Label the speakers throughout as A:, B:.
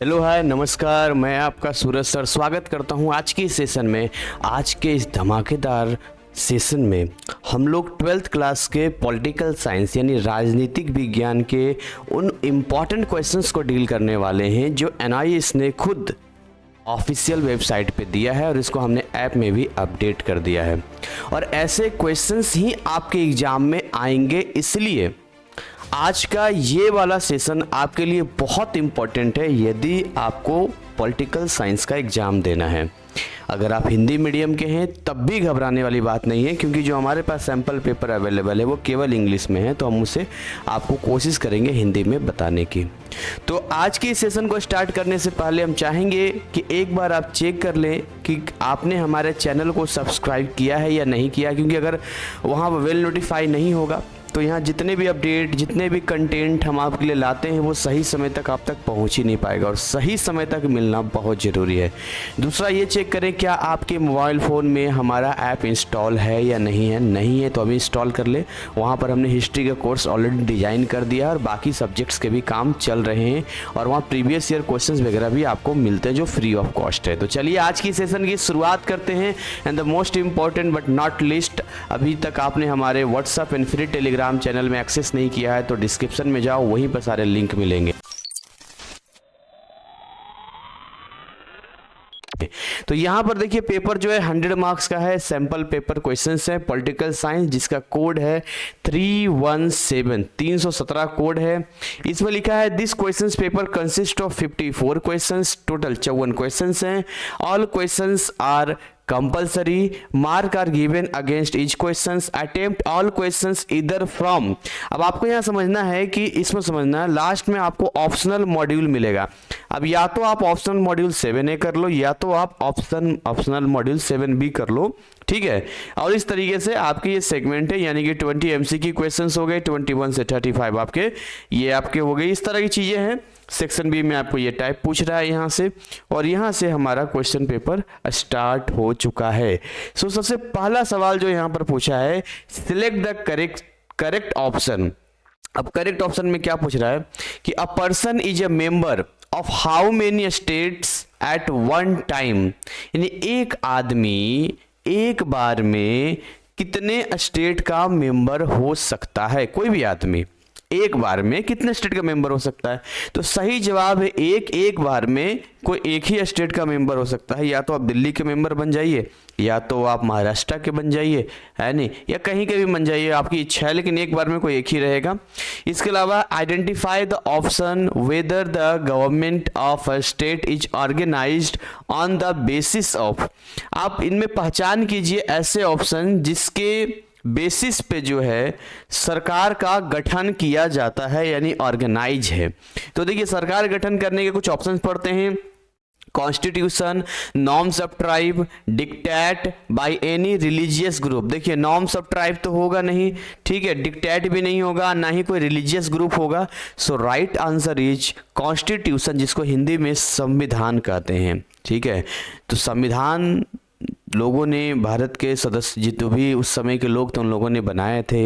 A: Hello hi नमस्कार, मैं आपका सूरज सर स्वागत करता हूं आज के इस सेशन में। आज के इस धमाकेदार सेशन में हम लोग 12th क्लास के पॉलिटिकल साइंस यानी राजनीतिक विज्ञान के उन इम्पॉर्टेंट क्वेश्चंस को डील करने वाले हैं जो एनआईएस ने खुद ऑफिशियल वेबसाइट पे दिया है और इसको हमने ऐप में भी अपडेट कर दिया है। और ऐसे क्वेश्चंस ही आपके एग्ज़ाम में आएंगे, इसलिए आज का ये वाला सेशन आपके लिए बहुत इम्पोर्टेंट है यदि आपको पॉलिटिकल साइंस का एग्ज़ाम देना है। अगर आप हिंदी मीडियम के हैं तब भी घबराने वाली बात नहीं है, क्योंकि जो हमारे पास सैम्पल पेपर अवेलेबल है वो केवल इंग्लिश में है, तो हम उसे आपको कोशिश करेंगे हिंदी में बताने की। तो आज के इस सेशन को स्टार्ट करने से पहले हम चाहेंगे कि एक बार आप चेक कर लें कि आपने हमारे चैनल को सब्सक्राइब किया है या नहीं किया, क्योंकि अगर वहाँ वेल नोटिफाई नहीं होगा तो यहाँ जितने भी अपडेट, जितने भी कंटेंट हम आपके लिए लाते हैं वो सही समय तक आप तक पहुँच ही नहीं पाएगा, और सही समय तक मिलना बहुत ज़रूरी है। दूसरा ये चेक करें क्या आपके मोबाइल फ़ोन में हमारा ऐप इंस्टॉल है या नहीं है। नहीं है तो अभी इंस्टॉल कर ले। वहाँ पर हमने हिस्ट्री का कोर्स ऑलरेडी डिज़ाइन कर दिया और बाकी सब्जेक्ट्स के भी काम चल रहे हैं, और वहाँ प्रीवियस ईयर क्वेश्चन वगैरह भी आपको मिलते हैं जो फ्री ऑफ कॉस्ट है। तो चलिए आज की सेशन की शुरुआत करते हैं। And the most important but not least, अभी तक आपने हमारे WhatsApp and free Telegram channel में एक्सेस नहीं किया है तो डिस्क्रिप्शन में जाओ, वहीं पर सारे लिंक मिलेंगे। तो यहाँ पर देखिए पेपर जो है 100 मार्क्स का है, सैंपल पेपर क्वेश्चंस है पॉलिटिकल साइंस, जिसका कोड है 317 317 कोड है। इसमें लिखा है this questions paper consist of 54 questions, total 54 questions हैं। All questions are compulsory, mark are given against each questions, attempt all questions इधर फ्रॉम। अब आपको यहाँ समझना है कि इसमें समझना है लास्ट में आपको ऑप्शनल मॉड्यूल मिलेगा। अब या तो आप ऑप्शनल मॉड्यूल 7A कर लो या तो आप ऑप्शनल मॉड्यूल 7B कर लो, ठीक है। और इस तरीके से आपके ये सेगमेंट है, यानी कि 20 MCQ क्वेश्चंस हो गए, 21 से 35 आपके ये आपके हो गए। इस तरह की चीजें हैं। सेक्शन बी में आपको ये टाइप पूछ रहा है यहाँ से, और यहाँ से हमारा क्वेश्चन पेपर स्टार्ट हो चुका है। सो सबसे पहला सवाल जो यहाँ पर पूछा है, सिलेक्ट द करेक्ट ऑप्शन। अब करेक्ट ऑप्शन में क्या पूछ रहा है कि a person is a member of how many states at one time, यानी एक आदमी एक बार में कितने स्टेट का मेंबर हो सकता है। कोई भी आदमी एक बार में कितने स्टेट का मेंबर हो सकता है। तो सही जवाब है एक बार में कोई एक ही स्टेट का मेंबर हो सकता है। या तो आप दिल्ली के मेंबर बन जाइए, या तो आप महाराष्ट्र के बन जाइए, है नहीं, या कहीं के भी बन जाइए, आपकी इच्छा है, लेकिन एक बार में कोई एक ही रहेगा। इसके अलावा identify the option whether the government of a state is organized on the basis of. आप इनमें पहचान कीजिए ऐसे ऑप्शन जिसके बेसिस पे जो है सरकार का गठन किया जाता है, यानी ऑर्गेनाइज है। तो देखिए सरकार गठन करने के कुछ ऑप्शंस पढ़ते हैं। Constitution, norms of tribe, dictate by any religious group. देखिए नॉर्म्स ऑफ ट्राइब तो होगा नहीं, ठीक है, डिक्टेट भी नहीं होगा, ना ही कोई रिलीजियस ग्रुप होगा। So right answer is constitution, जिसको हिंदी में संविधान कहते हैं, ठीक है। तो संविधान लोगों ने, भारत के सदस्य जितने भी उस समय के लोग थे उन लोगों ने बनाए थे,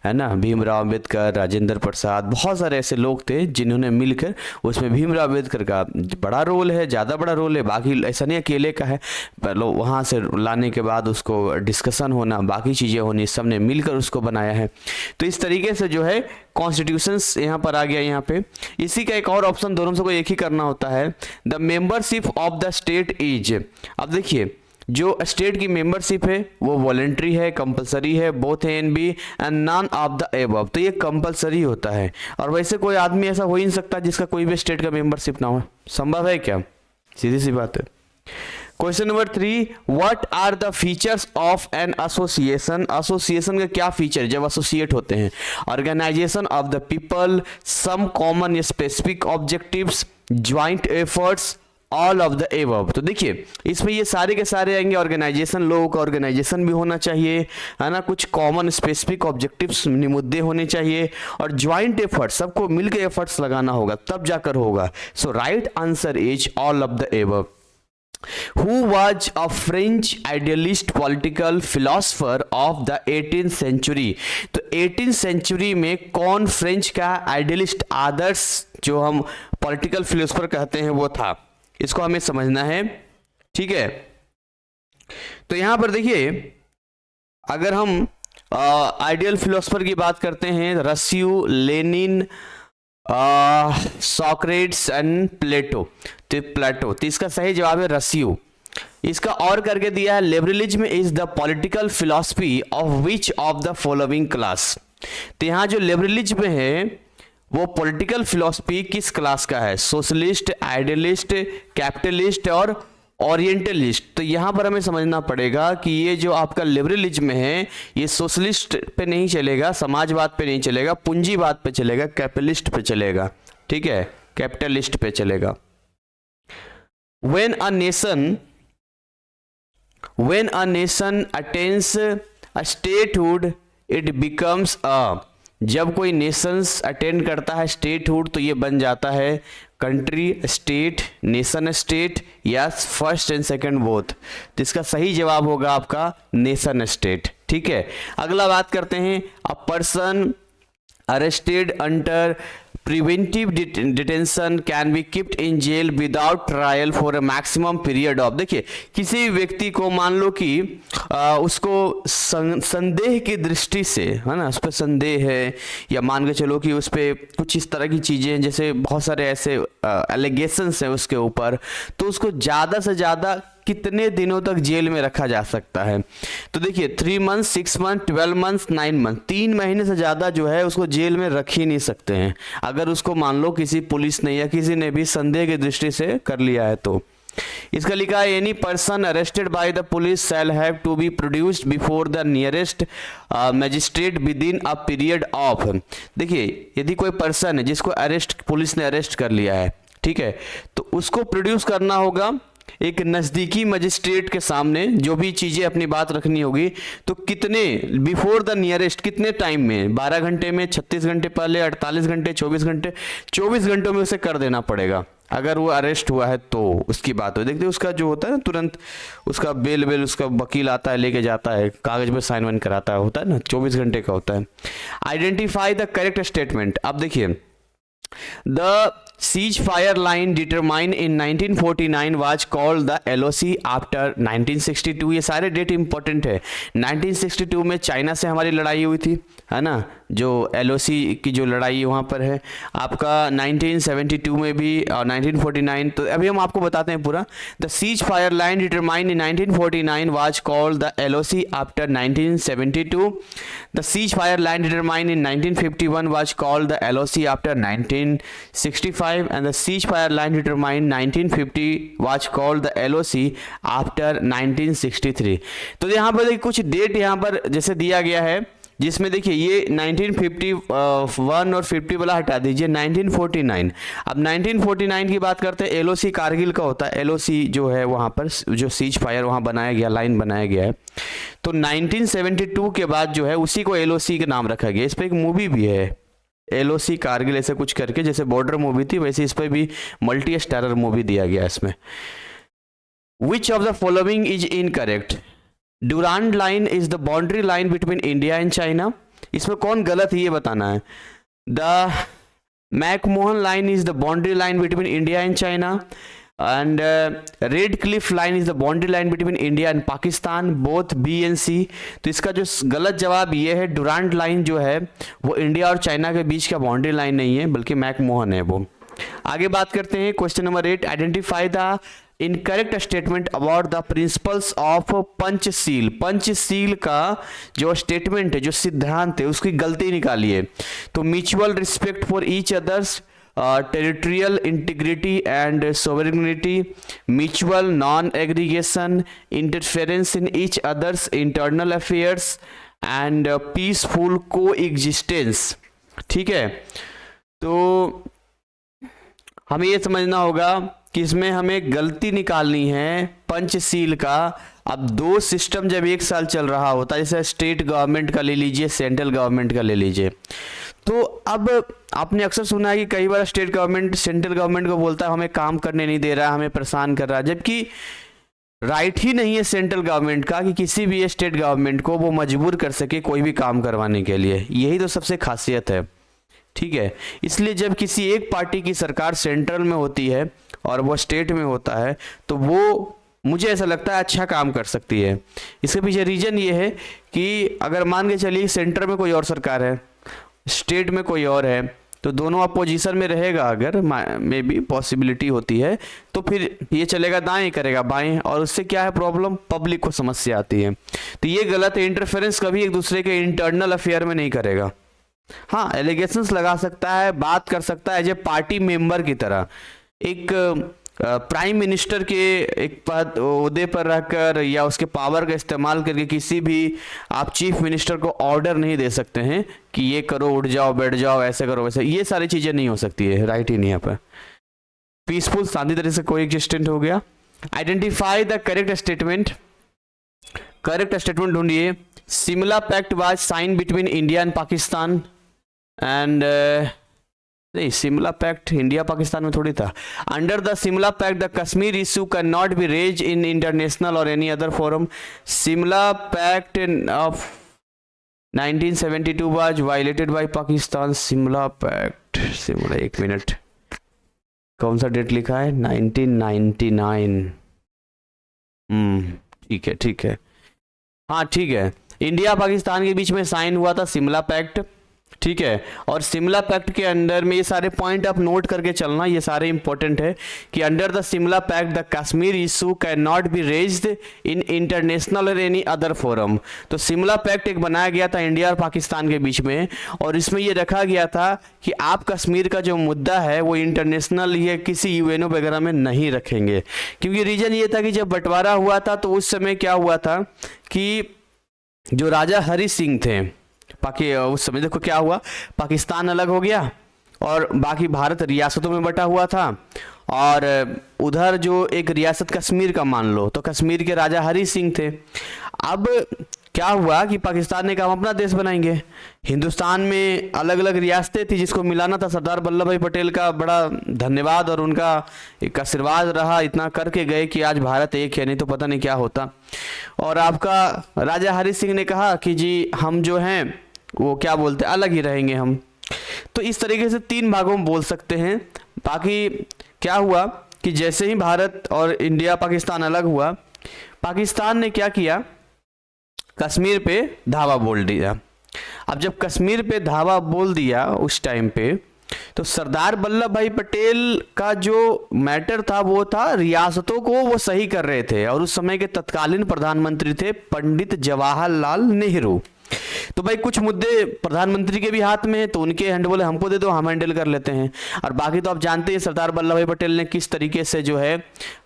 A: है ना। भीमराव अंबेडकर, राजेंद्र प्रसाद, बहुत सारे ऐसे लोग थे जिन्होंने मिलकर, उसमें भीमराव अंबेडकर का बड़ा रोल है, ज़्यादा बड़ा रोल है, बाकी ऐसा नहीं अकेले का है। पहले वहाँ से लाने के बाद उसको डिस्कशन होना, बाकी चीज़ें होनी, सब ने मिलकर उसको बनाया है। तो इस तरीके से जो है कॉन्स्टिट्यूशंस यहाँ पर आ गया। यहाँ पे इसी का एक और ऑप्शन, दोनों से कोई एक ही करना होता है। The membership of the state is. अब देखिए जो स्टेट की मेंबरशिप है वो वॉलेंट्री है, कंपलसरी है, both A and B and none of the above. तो ये कंपलसरी होता है, और वैसे कोई आदमी ऐसा हो ही नहीं सकता जिसका कोई भी स्टेट का मेंबरशिप ना हो। संभव है क्या? सीधी सी बात है। Question number 3, what are the features of an association. Association का क्या फीचर जब एसोसिएट होते हैं? Organization of the people, some common specific objectives, joint efforts, all of the above. तो देखिए इसमें ये सारे के सारे आएंगे। ऑर्गेनाइजेशन, लोगों का ऑर्गेनाइजेशन भी होना चाहिए, है ना, कुछ कॉमन स्पेसिफिक ऑब्जेक्टिव्स, मुद्दे होने चाहिए, और ज्वाइंट एफर्ट, सबको मिलकर एफर्ट्स लगाना होगा तब जाकर होगा। So right answer is all of the above. Who was a French idealist political philosopher of the 18th century? तो 18th सेंचुरी में कौन फ्रेंच का आइडियलिस्ट आदर्श जो हम पॉलिटिकल फिलोसफर कहते हैं वो था, इसको हमें समझना है। ठीक है, तो यहां पर देखिए अगर हम आइडियल फिलोसफर की बात करते हैं, रसियो, लेनिन, सॉक्रेट्स एंड प्लेटो, तो इसका सही जवाब है रसियो। इसका और करके दिया है, liberalism is the political philosophy of which of the following class. तो यहां जो लिबरलिज्म है वो पॉलिटिकल फिलॉसफी किस क्लास का है, सोशलिस्ट, आइडियलिस्ट, कैपिटलिस्ट और ओरिएंटलिस्ट। तो यहां पर हमें समझना पड़ेगा कि ये जो आपका लिबरलिज्म है ये सोशलिस्ट पे नहीं चलेगा, समाजवाद पे नहीं चलेगा, पूंजीवाद पे चलेगा, कैपिटलिस्ट पे चलेगा। ठीक है, कैपिटलिस्ट पे चलेगा। when a nation attains a statehood it becomes a, जब कोई नेशंस अटेंड करता है स्टेटहुड तो ये बन जाता है कंट्री, स्टेट, नेशन स्टेट या फर्स्ट एंड सेकंड बोथ। तो इसका सही जवाब होगा आपका नेशन स्टेट। ठीक है, अगला बात करते हैं, a person arrested under preventive detention can be kept in jail without trial for a maximum period of. देखिए किसी व्यक्ति को मान लो कि उसको संदेह की दृष्टि से, है ना, उस पर संदेह है या मान के चलो कि उस पर कुछ इस तरह की चीज़ें, जैसे बहुत सारे ऐसे एलिगेशंस हैं उसके ऊपर, तो उसको ज़्यादा से ज़्यादा कितने दिनों तक जेल में रखा जा सकता है। तो देखिए 3 मंथ, 6 मंथ, 12 मंथ, 9 मंथ, 3 महीने से ज़्यादा जो है उसको जेल में रख ही नहीं सकते हैं, अगर उसको मान लो किसी पुलिस ने या किसी ने भी संदेह की दृष्टि से कर लिया है तो। इसका लिखा है, any person arrested by the police shall have to be produced before the nearest magistrate within a period of. देखिए यदि कोई पर्सन है जिसको पुलिस ने अरेस्ट कर लिया है, ठीक है, तो उसको प्रोड्यूस करना होगा एक नज़दीकी मजिस्ट्रेट के सामने, जो भी चीज़ें अपनी बात रखनी होगी। तो कितने, बिफोर द नियरेस्ट, कितने टाइम में, 12 घंटे में, 36 घंटे पहले, 48 घंटे, 24 घंटे, 24 घंटों में उसे कर देना पड़ेगा अगर वो अरेस्ट हुआ है तो उसकी बात हो। देखते उसका जो होता है ना, तुरंत उसका बेल उसका वकील आता है, लेके जाता है, कागज में साइन वाइन कराता है, होता है ना, 24 घंटे का होता है। Identify the correct statement. अब देखिए, The ceasefire line determined in 1949 was called the LOC after 1962। ये सारे डेट इंपॉर्टेंट है। 1962 में चाइना से हमारी लड़ाई हुई थी, है ना, जो LOC की जो लड़ाई वहाँ पर है आपका 1972 में भी और 1949। तो अभी हम आपको बताते हैं पूरा। The cease fire line determined in 1949 was called the LOC after 1972। The cease fire line determined in 1951 was called the LOC after 1965 and the ceasefire line determined 1950 was called the LOC after 1963। तो यहाँ पर देखिए कुछ date यहाँ पर जैसे दिया गया है, जिसमें देखिए ये 1951 और 50 वाला हटा दीजिए, 1949। अब 1949 की बात करते हैं, LOC कारगिल का होता है। LOC जो है वहाँ पर जो सीज फायर वहाँ बनाया गया, लाइन बनाया गया है। तो 1972 के बाद जो है उसी को LOC का नाम रखा गया। इस पर एक मूवी भी है, LOC कारगिल ऐसे कुछ करके, जैसे बॉर्डर मूवी थी वैसे इस पर भी मल्टी स्टारर मूवी दिया गया इसमें। विच of the following is incorrect? Durand line is the boundary line between India and China. इसमें कौन गलत है ये बताना है। The McMahon line is the boundary line between India and China and red Cliff line is the boundary line between India and Pakistan, both B and C। तो इसका जो गलत जवाब ये है, डुरांड लाइन जो है वो इंडिया और चाइना के बीच का बाउंड्री लाइन नहीं है बल्कि मैकमोहन है वो। आगे बात करते हैं question number 8, identify the incorrect statement about the principles of Panchsheel. Panchsheel का जो स्टेटमेंट है, जो सिद्धांत है, उसकी गलती निकालिए। तो mutual respect for each others, territorial integrity and sovereignty, mutual non-aggregation, interference in each other's internal affairs and peaceful coexistence। ठीक है, तो हमें ये समझना होगा कि इसमें हमें गलती निकालनी है पंचशील का। अब दो सिस्टम जब एक साल चल रहा होता है, जैसे स्टेट गवर्नमेंट का ले लीजिए, सेंट्रल गवर्नमेंट का ले लीजिए, तो अब आपने अक्सर सुना है कि कई बार स्टेट गवर्नमेंट सेंट्रल गवर्नमेंट को बोलता है हमें काम करने नहीं दे रहा है, हमें परेशान कर रहा है, जबकि राइट ही नहीं है सेंट्रल गवर्नमेंट का कि किसी भी स्टेट गवर्नमेंट को वो मजबूर कर सके कोई भी काम करवाने के लिए। यही तो सबसे खासियत है, ठीक है। इसलिए जब किसी एक पार्टी की सरकार सेंट्रल में होती है और वो स्टेट में होता है तो वो, मुझे ऐसा लगता है, अच्छा काम कर सकती है। इसके पीछे रीजन ये है कि अगर मान के चलिए सेंटर में कोई और सरकार है, स्टेट में कोई और है, तो दोनों अपोजिशन में रहेगा, अगर मे बी पॉसिबिलिटी होती है, तो फिर ये चलेगा दाएं करेगा बाएं, और उससे क्या है प्रॉब्लम, पब्लिक को समस्या आती है। तो ये गलत है, इंटरफेरेंस कभी एक दूसरे के इंटरनल अफेयर में नहीं करेगा। हाँ, एलिगेशंस लगा सकता है, बात कर सकता है एज ए पार्टी मेंबर की तरह। एक प्राइम मिनिस्टर के एक पद ओहदे पर रहकर या उसके पावर का इस्तेमाल करके किसी भी आप चीफ मिनिस्टर को ऑर्डर नहीं दे सकते हैं कि ये करो, उठ जाओ, बैठ जाओ, ऐसे करो वैसे, ये सारी चीजें नहीं हो सकती है, राइट ही नहीं यहाँ पर। पीसफुल, शांति तरह से कोई एग्जिस्टेंट हो गया। Identify the correct statement. Correct statement ढूंढिए। Shimla pact was sign between India and Pakistan and नहीं, शिमला पैक्ट इंडिया पाकिस्तान में थोड़ी था। Under the Shimla pact the Kashmir issue can not be raise in international और any other forum. Shimla pact of 1972 was violated by Pakistan. Shimla pact, Shimla, एक minute, कौन सा date लिखा है, 1999। ठीक है, ठीक है, हाँ ठीक है, इंडिया पाकिस्तान के बीच में साइन हुआ था शिमला पैक्ट, ठीक है। और शिमला पैक्ट के अंडर में ये सारे पॉइंट आप नोट करके चलना, ये सारे इंपॉर्टेंट है कि under the Shimla pact the Kashmir issue can not be raised in international और एनी अदर फोरम। तो शिमला पैक्ट एक बनाया गया था इंडिया और पाकिस्तान के बीच में, और इसमें ये रखा गया था कि आप कश्मीर का जो मुद्दा है वो इंटरनेशनल या किसी यूएनओ वगैरह में नहीं रखेंगे। क्योंकि रीजन ये था कि जब बंटवारा हुआ था तो उस समय क्या हुआ था कि जो राजा हरि सिंह थे, उस समय देखो क्या हुआ, पाकिस्तान अलग हो गया और बाकी भारत रियासतों में बटा हुआ था, और उधर जो एक रियासत कश्मीर का मान लो, तो कश्मीर के राजा हरि सिंह थे। अब क्या हुआ कि पाकिस्तान ने कहा हम अपना देश बनाएंगे। हिंदुस्तान में अलग अलग रियासतें थी जिसको मिलाना था। सरदार वल्लभ भाई पटेल का बड़ा धन्यवाद और उनका एक आशीर्वाद रहा, इतना करके गए कि आज भारत एक है, नहीं तो पता नहीं क्या होता। और आपका राजा हरि सिंह ने कहा कि जी हम जो हैं वो क्या बोलते हैं, अलग ही रहेंगे हम। तो इस तरीके से तीन भागों में बोल सकते हैं। बाकी क्या हुआ कि जैसे ही भारत और इंडिया पाकिस्तान अलग हुआ, पाकिस्तान ने क्या किया, कश्मीर पे धावा बोल दिया। अब जब कश्मीर पे धावा बोल दिया उस टाइम पे, तो सरदार वल्लभ भाई पटेल का जो मैटर था वो था रियासतों को वो सही कर रहे थे, और उस समय के तत्कालीन प्रधानमंत्री थे पंडित जवाहरलाल नेहरू। तो भाई कुछ मुद्दे प्रधानमंत्री के भी हाथ में है, तो उनके हैंड बोले हमको दे दो, हम हैंडल कर लेते हैं। और बाकी तो आप जानते हैं सरदार वल्लभ भाई पटेल ने किस तरीके से जो है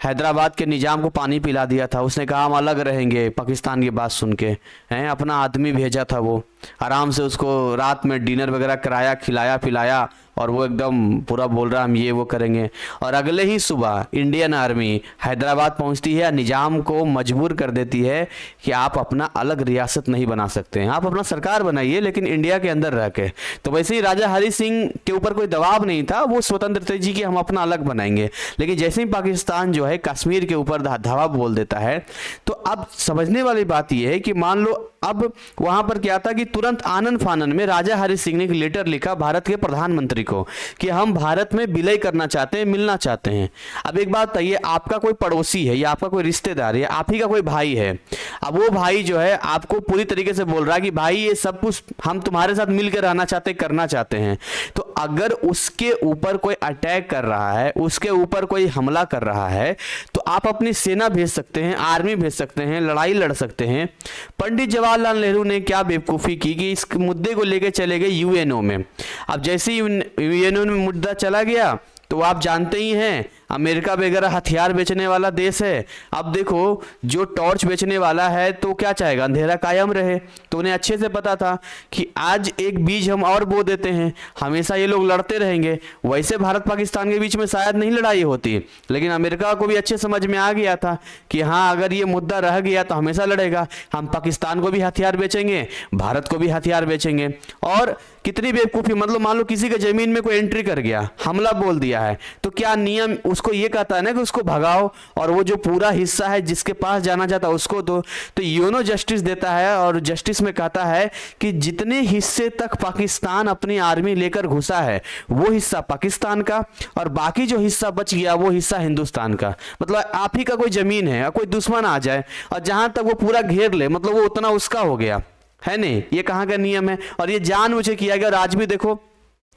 A: हैदराबाद के निजाम को पानी पिला दिया था। उसने कहा हम अलग रहेंगे पाकिस्तान की बात सुन के, हैं अपना आदमी भेजा था, वो आराम से उसको रात में डिनर वगैरह कराया, खिलाया पिलाया, और वो एकदम पूरा बोल रहा हम ये वो करेंगे। और अगले ही सुबह इंडियन आर्मी हैदराबाद पहुंचती है, निजाम को मजबूर कर देती है कि आप अपना अलग रियासत नहीं बना सकते हैं, आप अपना सरकार बनाइए लेकिन इंडिया के अंदर रह के। तो वैसे ही राजा हरि सिंह के ऊपर कोई दबाव नहीं था, वो स्वतंत्र थे जी कि हम अपना अलग बनाएंगे। लेकिन जैसे ही पाकिस्तान जो है कश्मीर के ऊपर धावा बोल देता है, तो अब समझने वाली बात यह है कि मान लो अब वहां पर क्या था कि तुरंत आनन फानन में राजा हरि सिंह ने एक लेटर लिखा भारत के प्रधानमंत्री को कि हम भारत में विलय करना चाहते हैं, मिलना चाहते हैं। अब एक बात बताइए, आपका कोई पड़ोसी है या आपका कोई रिश्तेदार है, आप ही का कोई भाई है, अब वो भाई जो है आपको पूरी तरीके से बोल रहा है कि भाई ये सब कुछ हम तुम्हारे साथ मिलकर रहना चाहते, करना चाहते हैं। तो अगर उसके ऊपर कोई अटैक कर रहा है, उसके ऊपर कोई हमला कर रहा है, तो आप अपनी सेना भेज सकते हैं, आर्मी भेज सकते हैं, लड़ाई लड़ सकते हैं। पंडित जवाहरलाल नेहरू ने क्या बेवकूफ़ी की कि इस मुद्दे को लेकर चले गए यूएनओ में। अब जैसे ही यूएनओ में मुद्दा चला गया, तो आप जानते ही हैं अमेरिका वगैरह हथियार बेचने वाला देश है। अब देखो जो टॉर्च बेचने वाला है तो क्या चाहेगा, अंधेरा कायम रहे। तो उन्हें अच्छे से पता था कि आज एक बीज हम और बो देते हैं, हमेशा ये लोग लड़ते रहेंगे। वैसे भारत पाकिस्तान के बीच में शायद नहीं लड़ाई होती, लेकिन अमेरिका को भी अच्छे समझ में आ गया था कि हाँ अगर ये मुद्दा रह गया तो हमेशा लड़ेगा। हम पाकिस्तान को भी हथियार बेचेंगे, भारत को भी हथियार बेचेंगे। और कितनी बेवकूफ़ी, मतलब मान लो किसी के ज़मीन में कोई एंट्री कर गया, हमला बोल दिया है, तो क्या नियम उसको ये कहता है ना कि उसको भगाओ और वो जो पूरा हिस्सा है जिसके पास जाना चाहता है उसको दो। तो यूनो जस्टिस देता है और जस्टिस में कहता है कि जितने हिस्से तक पाकिस्तान अपनी आर्मी लेकर घुसा है वो हिस्सा पाकिस्तान का, और बाकी जो हिस्सा बच गया वो हिस्सा हिंदुस्तान का। मतलब आप ही का कोई ज़मीन है और कोई दुश्मन आ जाए और जहाँ तक वो पूरा घेर ले, मतलब वो उतना उसका हो गया है नहीं। ये कहाँ का नियम है, और ये जानबूझ किया गया। और आज भी देखो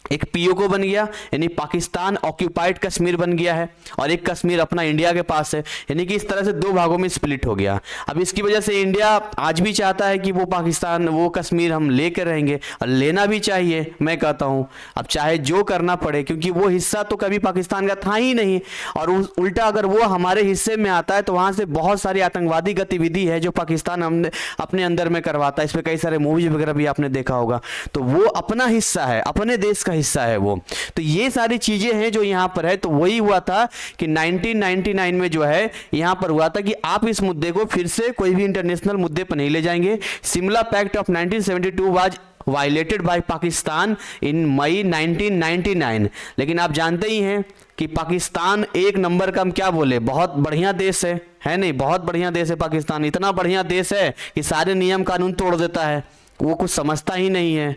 A: एक पीओके बन गया, यानी पाकिस्तान ऑक्यूपाइड कश्मीर बन गया है, और एक कश्मीर अपना इंडिया के पास है, यानी कि इस तरह से दो भागों में स्प्लिट हो गया। अब इसकी वजह से इंडिया आज भी चाहता है कि वो पाकिस्तान, वो कश्मीर हम लेकर रहेंगे, और लेना भी चाहिए मैं कहता हूँ, अब चाहे जो करना पड़े, क्योंकि वो हिस्सा तो कभी पाकिस्तान का था ही नहीं। और उल्टा अगर वो हमारे हिस्से में आता है तो वहाँ से बहुत सारी आतंकवादी गतिविधि है जो पाकिस्तान अपने अंदर में करवाता है। इस पर कई सारे मूवीज वगैरह भी आपने देखा होगा। तो वो अपना हिस्सा है, अपने देश का हिस्सा है वो। तो ये सारी चीजें हैं जो यहाँ पर है। तो वही हुआ था कि 1999 में जो है यहाँ पर हुआ था कि आप इस मुद्दे को फिर से कोई भी इंटरनेशनल मुद्दे पर नहीं ले जाएंगे। Shimla pact of 1972 was violated by Pakistan in May 1999। लेकिन आप जानते ही हैं कि पाकिस्तान एक नंबर का, हम क्या बोले, बहुत बढ़िया देश है नहीं, बहुत बढ़िया देश है पाकिस्तान। इतना बढ़िया देश है कि सारे नियम कानून तोड़ देता है, वो कुछ समझता ही नहीं है।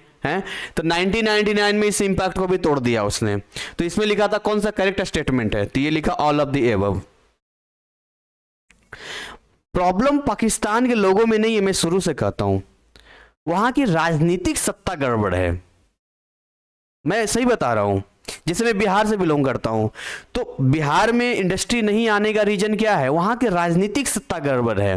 A: तो 1999 में इस इंपैक्ट को भी तोड़ दिया उसने। तो इसमें लिखा था कौन सा करेक्ट स्टेटमेंट है, तो ये लिखा all of the above. Problem Pakistan के लोगों में नहीं है, मैं शुरू से कहता हूं वहां की राजनीतिक सत्ता गड़बड़ है। मैं सही बता रहा हूं। जैसे मैं बिहार से बिलोंग करता हूं, तो बिहार में इंडस्ट्री नहीं आने का रीजन क्या है, वहां की राजनीतिक सत्ता गड़बड़ है।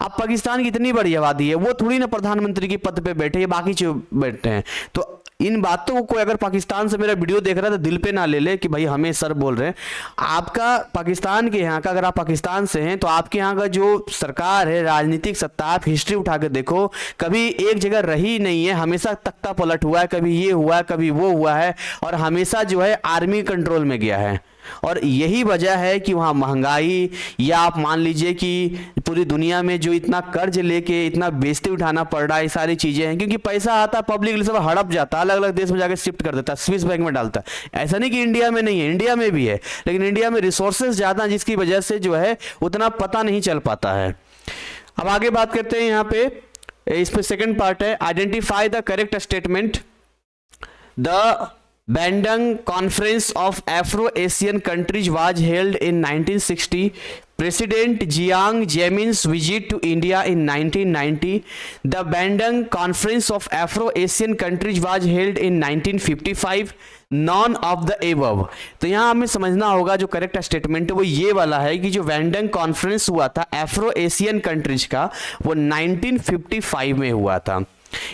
A: अब पाकिस्तान की इतनी बड़ी आबादी है, वो थोड़ी ना प्रधानमंत्री के पद पे बैठे, बाकी जो बैठे हैं। तो इन बातों को अगर पाकिस्तान से मेरा वीडियो देख रहा है तो दिल पे ना ले ले कि भाई हमें सर बोल रहे हैं। आपका पाकिस्तान के यहाँ का, अगर आप पाकिस्तान से हैं तो आपके यहाँ का जो सरकार है, राजनीतिक सत्ता, आप हिस्ट्री उठा के देखो, कभी एक जगह रही नहीं है, हमेशा तख्ता पलट हुआ है, कभी ये हुआ है, कभी वो हुआ है, और हमेशा जो है आर्मी कंट्रोल में गया है। और यही वजह है कि वहाँ महंगाई, या आप मान लीजिए कि पूरी दुनिया में जो इतना कर्ज लेके इतना बेइज्जती उठाना पड़ रहा है, ये सारी चीज़ें हैं क्योंकि पैसा आता है, पब्लिक सब हड़प जाता है, अलग अलग देश में जाकर शिफ्ट कर देता है, स्विस बैंक में डालता है। ऐसा नहीं कि इंडिया में नहीं है, इंडिया में भी है, लेकिन इंडिया में रिसोर्सेज ज़्यादा हैं जिसकी वजह से जो है उतना पता नहीं चल पाता है। अब आगे बात करते हैं यहाँ पे, इस पे सेकेंड पार्ट है, identify the correct statement. The Bandung Conference of Afro-Asian countries was held in 1960. President Jiang Zemin's visit to India in 1990. The Bandung Conference of Afro-Asian countries was held in 1955. None of the above. तो यहाँ हमें समझना होगा जो correct statement है वो ये वाला है कि जो बैंडंग कॉन्फ्रेंस हुआ था एफ्रो एशियन कंट्रीज का, वो 1955 में हुआ था।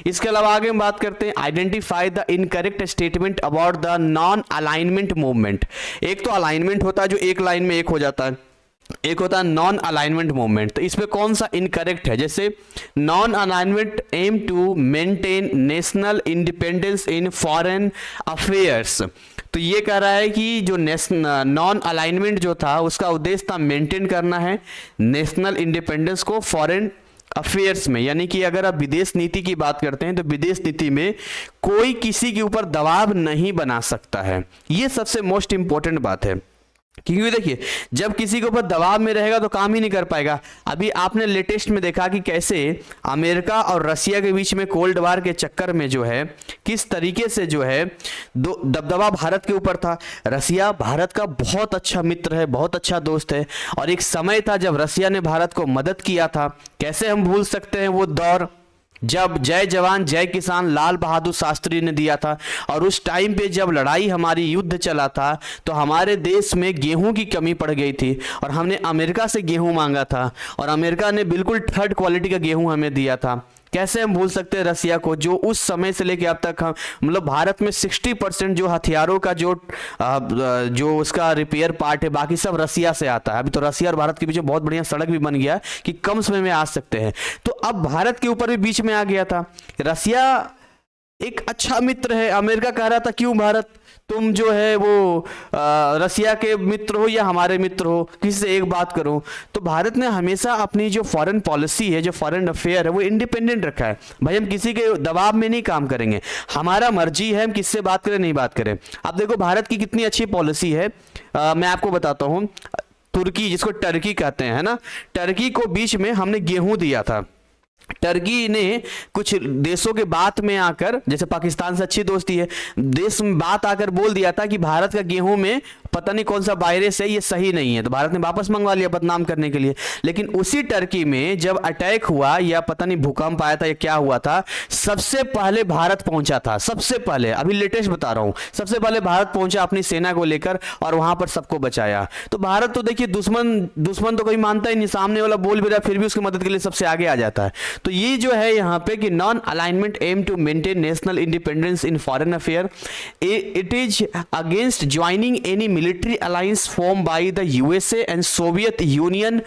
A: इसके अलावा आगे हम बात करते हैं, identify the incorrect statement about the non alignment movement. एक तो अलाइनमेंट होता है जो एक लाइन में एक हो जाता है, एक होता है नॉन अलाइनमेंट मूवमेंट। तो इसमें कौन सा इनकरेक्ट है, जैसे non alignment aim to maintain national independence in foreign affairs. तो ये कह रहा है कि जो नॉन अलाइनमेंट जो था उसका उद्देश्य था मेंटेन करना है नेशनल इंडिपेंडेंस को फॉरेन अफेयर्स में, यानी कि अगर आप विदेश नीति की बात करते हैं तो विदेश नीति में कोई किसी के ऊपर दबाव नहीं बना सकता है। ये सबसे मोस्ट इंपॉर्टेंट बात है, क्योंकि देखिए जब किसी के ऊपर दबाव में रहेगा तो काम ही नहीं कर पाएगा। अभी आपने लेटेस्ट में देखा कि कैसे अमेरिका और रसिया के बीच में कोल्ड वार के चक्कर में जो है किस तरीके से जो है दबदबा भारत के ऊपर था। रसिया भारत का बहुत अच्छा मित्र है, बहुत अच्छा दोस्त है, और एक समय था जब रसिया ने भारत को मदद किया था। कैसे हम भूल सकते हैं वो दौर जब जय जवान जय किसान लाल बहादुर शास्त्री ने दिया था, और उस टाइम पे जब लड़ाई हमारी युद्ध चला था तो हमारे देश में गेहूं की कमी पड़ गई थी और हमने अमेरिका से गेहूं मांगा था और अमेरिका ने बिल्कुल थर्ड क्वालिटी का गेहूं हमें दिया था। कैसे हम भूल सकते हैं रसिया को, जो उस समय से लेकर अब तक हम मतलब भारत में 60% जो हथियारों का जो उसका रिपेयर पार्ट है बाकी सब रसिया से आता है। अभी तो रसिया और भारत के बीच बहुत बढ़िया सड़क भी बन गया कि कम समय में आ सकते हैं। तो अब भारत के ऊपर भी बीच में आ गया था। रसिया एक अच्छा मित्र है। अमेरिका कह रहा था क्यों भारत, तुम जो है वो रसिया के मित्र हो या हमारे मित्र हो, किसी से एक बात करो। तो भारत ने हमेशा अपनी जो फॉरेन पॉलिसी है, जो फॉरेन अफेयर है, वो इंडिपेंडेंट रखा है। भाई हम किसी के दबाव में नहीं काम करेंगे, हमारा मर्जी है हम किससे बात करें नहीं बात करें। अब देखो भारत की कितनी अच्छी पॉलिसी है, मैं आपको बताता हूँ। तुर्की, जिसको टर्की कहते हैं, है ना, टर्की को बीच में हमने गेहूं दिया था। टर्की ने कुछ देशों के बात में आकर, जैसे पाकिस्तान से अच्छी दोस्ती है, देश में बात आकर बोल दिया था कि भारत का गेहूं में पता नहीं कौन सा वायरस है, ये सही नहीं है, तो भारत ने वापस मंगवा लिया बदनाम करने के लिए। लेकिन उसी टर्की में जब अटैक हुआ या पता नहीं भूकंप आया था या क्या हुआ था, सबसे पहले भारत पहुंचा था। सबसे पहले, अभी लेटेस्ट बता रहा हूं, सबसे पहले भारत पहुंचा अपनी सेना को लेकर और वहां पर सबको बचाया। तो भारत तो देखिए दुश्मन तो कोई मानता ही नहीं, सामने वाला बोल भी रहा फिर भी उसकी मदद के लिए सबसे आगे आ जाता है। तो ये जो है यहाँ पे कि non alignment aim to maintain national independence in foreign affair, it is against joining any military alliance form by the USA and Soviet Union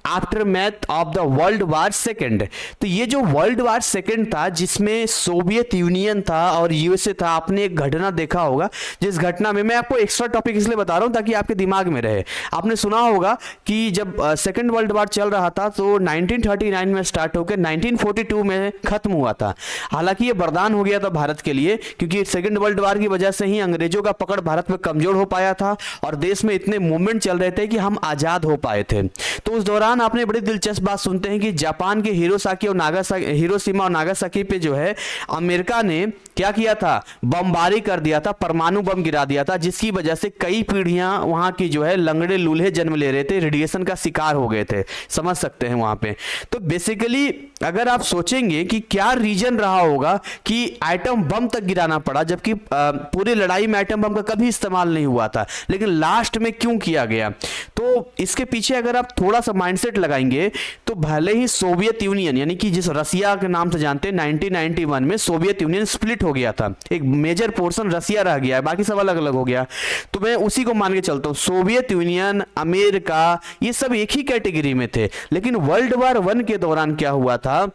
A: aftermath of the world war second. तो ये जो world war second था, जिसमें Soviet union था और USA था, आपने एक घटना देखा होगा, जिस घटना में, मैं आपको एक्स्ट्रा टॉपिक इसलिए बता रहा हूं ताकि आपके दिमाग में रहे। आपने सुना होगा कि जब सेकेंड वर्ल्ड वार चल रहा था तो 1939 में स्टार्ट होकर 1942 में खत्म हुआ था। हालांकि ये वरदान हो गया था भारत के लिए, क्योंकि सेकेंड वर्ल्ड वार की वजह से ही अंग्रेजों का पकड़ भारत में कमजोर हो पाया था और देश में इतने मूवमेंट चल रहे थे कि हम आजाद हो पाए थे। तो उस दौरान आपने बड़ी दिलचस्प बात सुनते हैं कि जापान के हिरोशिमा और नागासाकी पे जो है अमेरिका ने क्या किया था, बमबारी कर दिया था, परमाणु बम गिरा दिया था, जिसकी वजह से कई पीढ़ियां वहां की जो है लंगड़े लूल्हे जन्म ले रहे थे, रेडिएशन का शिकार हो गए थे, समझ सकते हैं वहां पे। तो बेसिकली अगर आप सोचेंगे कि क्या रीजन रहा होगा कि एटम बम तक गिराना पड़ा, जबकि पूरी लड़ाई में एटम बम का कभी इस्तेमाल नहीं हुआ था, लेकिन लास्ट में क्यों किया गया, तो इसके पीछे अगर आप थोड़ा सा माइंडसेट लगाएंगे तो भले ही सोवियत यूनियन, यानी कि जिस रसिया के नाम से जानते हैं, 1991 में सोवियत यूनियन स्प्लिट हो गया था, एक मेजर पोर्शन रसिया रह गया है, बाकी सब अलग अलग हो गया। तो मैं उसी को मान के चलता हूं, सोवियत यूनियन, अमेरिका, ये सब एक ही कैटेगरी में थे। लेकिन वर्ल्ड वार 1 के दौरान क्या हुआ था,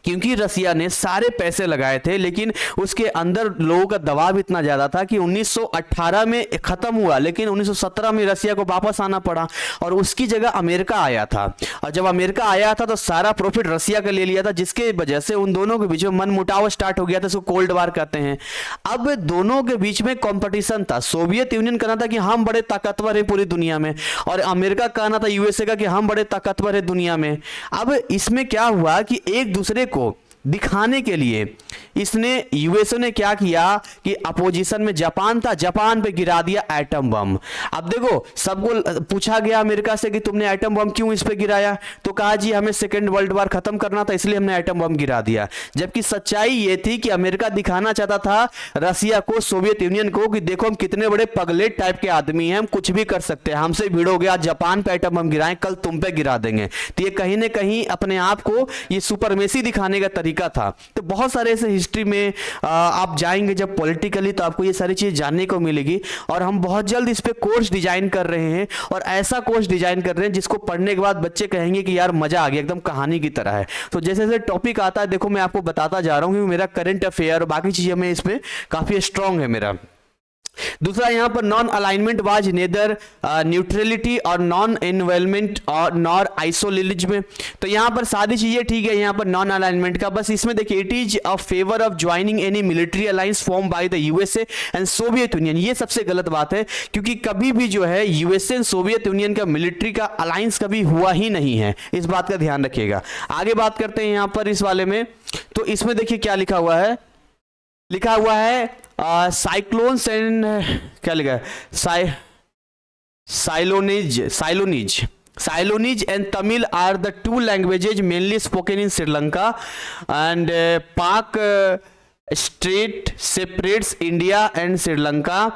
A: क्योंकि रसिया ने सारे पैसे लगाए थे, लेकिन उसके अंदर लोगों का दबाव इतना ज्यादा था कि 1918 में खत्म हुआ, लेकिन 1917 में रसिया को वापस आना पड़ा और उसकी जगह अमेरिका आया था। और जब अमेरिका आया था तो सारा प्रॉफिट रसिया का ले लिया था, जिसके वजह से उन दोनों के बीच में मनमुटाव स्टार्ट हो गया था, इसको कोल्ड वार कहते हैं। अब दोनों के बीच में कॉम्पिटिशन था। सोवियत यूनियन कहना था कि हम बड़े ताकतवर हैं पूरी दुनिया में, और अमेरिका कहना था यूएसए का कि हम बड़े ताकतवर हैं दुनिया में। अब इसमें क्या हुआ कि एक दूसरे को दिखाने के लिए इसने, यूएसए ने क्या किया कि अपोजिशन में जापान था, जापान पे गिरा दिया एटम बम। अब देखो, सबको पूछा गया अमेरिका से कि तुमने एटम बम क्यों इस पे गिराया, तो कहा जी हमें सेकेंड वर्ल्ड वार खत्म करना था इसलिए हमने एटम बम गिरा दिया। जबकि सच्चाई ये थी कि अमेरिका दिखाना चाहता था रसिया को, सोवियत यूनियन को, कि देखो हम कितने बड़े पगलेट टाइप के आदमी हैं, हम कुछ भी कर सकते हैं, हमसे भिड़ोगे, आज जापान पे एटम बम गिराएं, कल तुम पे गिरा देंगे। तो ये कहीं ना कहीं अपने आप को ये सुपरमेसी दिखाने का तरीका था। तो बहुत सारे ऐसे हिस्ट्री में आप जाएंगे जब पॉलिटिकली, तो आपको ये सारी चीज जानने को मिलेगी। और हम बहुत जल्द इस पे कोर्स डिजाइन कर रहे हैं, और ऐसा कोर्स डिजाइन कर रहे हैं जिसको पढ़ने के बाद बच्चे कहेंगे कि यार मजा आ गया, एकदम कहानी की तरह है। तो जैसे जैसे टॉपिक आता है, देखो मैं आपको बताता जा रहा हूं कि मेरा करंट अफेयर और बाकी चीजें में इसमें काफी स्ट्रांग है मेरा। दूसरा यहां पर non alignment was neither neutrality और नॉन इन्वॉल्वमेंट और नॉर आइसोलिज्म। तो यहां पर सारी चीजें ठीक है, यहां पर नॉन अलाइनमेंट का बस इसमें देखिए, it is a favour of joining any military alliance form by the USA and Soviet union. ये सबसे गलत बात है, क्योंकि कभी भी जो है यूएसए एंड सोवियत यूनियन का मिलिट्री का अलायंस कभी हुआ ही नहीं है, इस बात का ध्यान रखिएगा। आगे बात करते हैं यहां पर इस वाले में। तो इसमें देखिए क्या लिखा हुआ है, लिखा हुआ है साइक्लोन्स एंड, क्या लिखा है, Ceylonese and Tamil are the two languages mainly spoken in Sri Lanka and Palk strait separates India and Sri Lanka.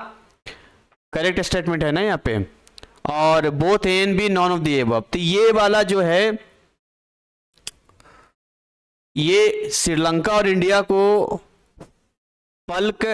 A: Correct statement है ना यहाँ पे, or both A and B none of the above. तो ये वाला जो है, ये श्रीलंका और इंडिया को पल्क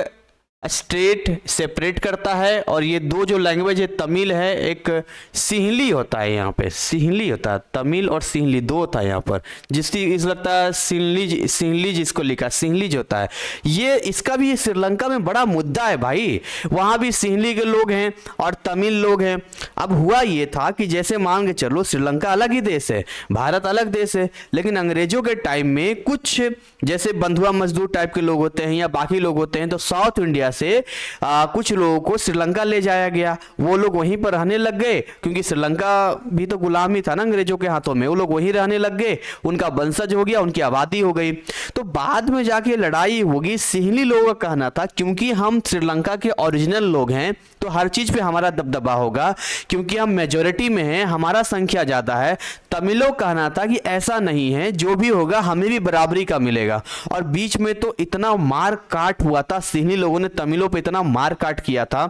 A: स्टेट सेपरेट करता है, और ये दो जो लैंग्वेज है, तमिल है, एक सिंहली होता है, यहाँ पे सिंहली होता है, तमिल और सिंहली दो होता है यहाँ पर, जिसकी इस लगता है सिंहली जिसको लिखा सिंहलीज होता है। ये इसका भी श्रीलंका में बड़ा मुद्दा है भाई, वहाँ भी सिंहली के लोग हैं और तमिल लोग हैं। अब हुआ ये था कि जैसे मान के चलो श्रीलंका अलग ही देश है, भारत अलग देश है, लेकिन अंग्रेजों के टाइम में कुछ जैसे बंधुआ मजदूर टाइप के लोग होते हैं या बाकी लोग होते हैं, तो साउथ इंडिया से कुछ लोगों को श्रीलंका ले जाया गया। वो लोग वहीं पर रहने लग गए, क्योंकि श्रीलंका भी तो गुलामी था ना अंग्रेजों के हाथों में। वो लोग वहीं रहने लग गए, उनका वंशज हो गया, उनकी आबादी हो गई। तो बाद में जाके लड़ाई होगी। सिंहली लोगों का कहना था क्योंकि हम श्रीलंका के ओरिजिनल लोग हैं तो हर चीज पे हमारा दबदबा होगा, क्योंकि हम मेजोरिटी में हैं, हमारा संख्या ज्यादा है। तमिलों का कहना था कि ऐसा नहीं है, जो भी होगा हमें भी बराबरी का मिलेगा। और बीच में तो इतना मार काट हुआ था, सिंहली लोगों ने तमिलों पे इतना मार काट किया था,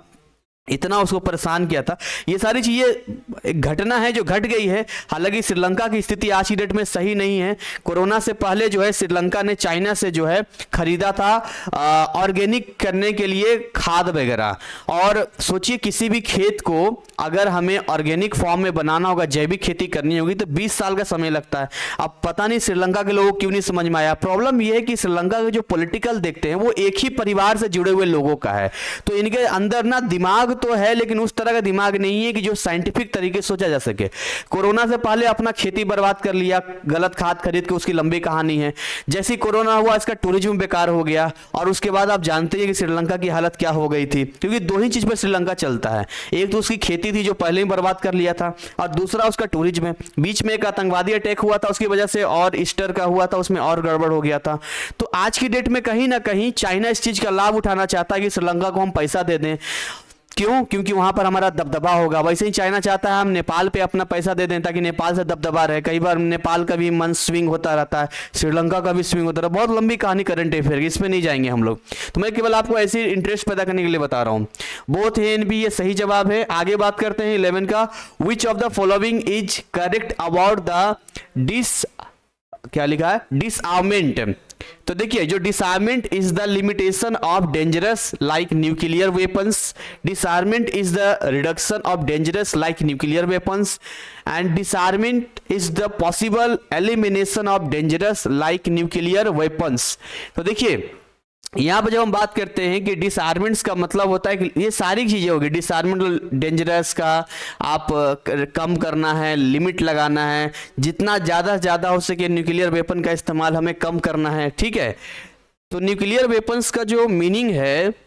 A: इतना उसको परेशान किया था। ये सारी चीजें एक घटना है जो घट गई है। हालांकि श्रीलंका की स्थिति आज की डेट में सही नहीं है। कोरोना से पहले जो है श्रीलंका ने चाइना से जो है खरीदा था ऑर्गेनिक करने के लिए खाद वगैरह। और सोचिए किसी भी खेत को अगर हमें ऑर्गेनिक फॉर्म में बनाना होगा, जैविक खेती करनी होगी, तो 20 साल का समय लगता है। अब पता नहीं श्रीलंका के लोगों को क्यों नहीं समझ में आया। प्रॉब्लम यह है कि श्रीलंका के जो पॉलिटिकल देखते हैं वो एक ही परिवार से जुड़े हुए लोगों का है, तो इनके अंदर ना दिमाग तो है लेकिन उस तरह का दिमाग नहीं है कि जो साइंटिफिक तरीके से सोचा जा सके। कोरोना से पहले अपना खेती बर्बाद कर लिया, गलत खाद खरीद के, उसकी लंबी कहानी है। जैसी कोरोना हुआ इसका टूरिज्म बेकार हो गया, और उसके बाद आप जानते हैं कि श्रीलंका की हालत क्या हो गई थी, क्योंकि दो ही चीज पर श्रीलंका चलता है। एक तो उसकी खेती थी जो पहले ही बर्बाद कर लिया था, और दूसरा उसका टूरिज्म है। बीच में एक आतंकवादी अटैक हुआ था, उसकी वजह से, और ईस्टर का हुआ था, उसमें और गड़बड़ हो गया था। तो आज की डेट में कहीं ना कहीं चाइना इस चीज का लाभ उठाना चाहता है कि श्रीलंका को हम पैसा दे दें। क्यों? क्योंकि वहां पर हमारा दबदबा होगा। वैसे ही चाइना चाहता है हम नेपाल पे अपना पैसा दे दें ताकि नेपाल से दबदबा रहे। कई बार नेपाल का भी मन स्विंग होता रहता है, श्रीलंका का भी स्विंग होता रहता है। बहुत लंबी कहानी करंट अफेयर की, इसमें नहीं जाएंगे हम लोग, तो मैं केवल आपको ऐसी इंटरेस्ट पैदा करने के लिए बता रहा हूं। बोथ ए एंड बी ये सही जवाब है। आगे बात करते हैं 11 का। Which of the following is correct about the क्या लिखा है, डिसआर्मेंट। तो देखिए जो disarmament is the limitation of dangerous like nuclear weapons, disarmament is the reduction of dangerous like nuclear weapons, and disarmament is the possible elimination of dangerous like nuclear weapons. तो देखिए यहाँ पर जब हम बात करते हैं कि डिसआर्मेंट्स का मतलब होता है कि ये सारी चीजें होगी। डिसआर्मेंट डेंजरस का आप कम करना है, लिमिट लगाना है, जितना ज्यादा से ज्यादा हो सके न्यूक्लियर वेपन का इस्तेमाल हमें कम करना है, ठीक है। तो न्यूक्लियर वेपन्स का जो मीनिंग है,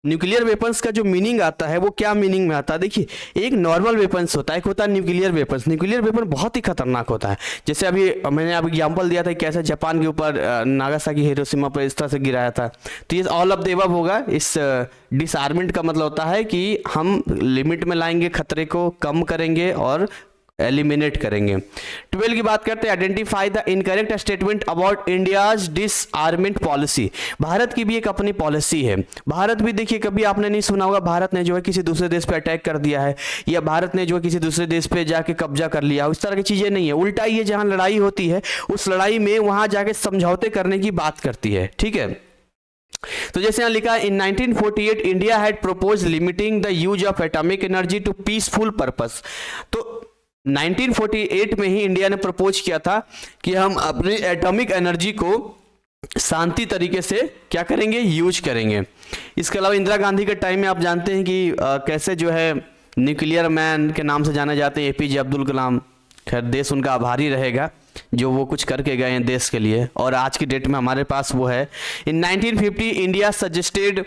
A: न्यूक्लियर वेपन्स का जो मीनिंग आता है वो क्या मीनिंग में आता है। देखिए एक नॉर्मल वेपन्स होता है, एक होता है न्यूक्लियर वेपन्स। न्यूक्लियर वेपन बहुत ही खतरनाक होता है। जैसे अभी मैंने आप एग्जांपल दिया था कैसे जापान के ऊपर नागासाकी हिरोशिमा पर इस तरह से गिराया था। तो ये ऑल ऑफ द अबव होगा। इस डिसआर्मेंट का मतलब होता है कि हम लिमिट में लाएंगे, खतरे को कम करेंगे और एलिमिनेट करेंगे। 12 की बात करते हैं। Identify the incorrect statement about India's disarmament policy. भारत की भी एक अपनी पॉलिसी है। भारत भी देखिए कभी आपने नहीं सुना होगा भारत ने जो है किसी दूसरे देश पे अटैक कर दिया है, या भारत ने जो है किसी दूसरे देश पे जाके कब्जा कर लिया, उस तरह की चीजें नहीं है। उल्टा ये जहां लड़ाई होती है उस लड़ाई में वहां जाके समझौते करने की बात करती है, ठीक है। तो जैसे यहां लिखा है in 1948 India had propose limiting the use of atomic energy to peaceful purpose. तो 1948 में ही इंडिया ने प्रपोज किया था कि हम अपनी एटॉमिक एनर्जी को शांति तरीके से क्या करेंगे, यूज करेंगे। इसके अलावा इंदिरा गांधी के टाइम में आप जानते हैं कि कैसे जो है न्यूक्लियर मैन के नाम से जाने जाते हैं एपीजे अब्दुल कलाम। खैर देश उनका आभारी रहेगा जो वो कुछ करके गए हैं देश के लिए, और आज की डेट में हमारे पास वो है। इन 1950 इंडिया सजेस्टेड,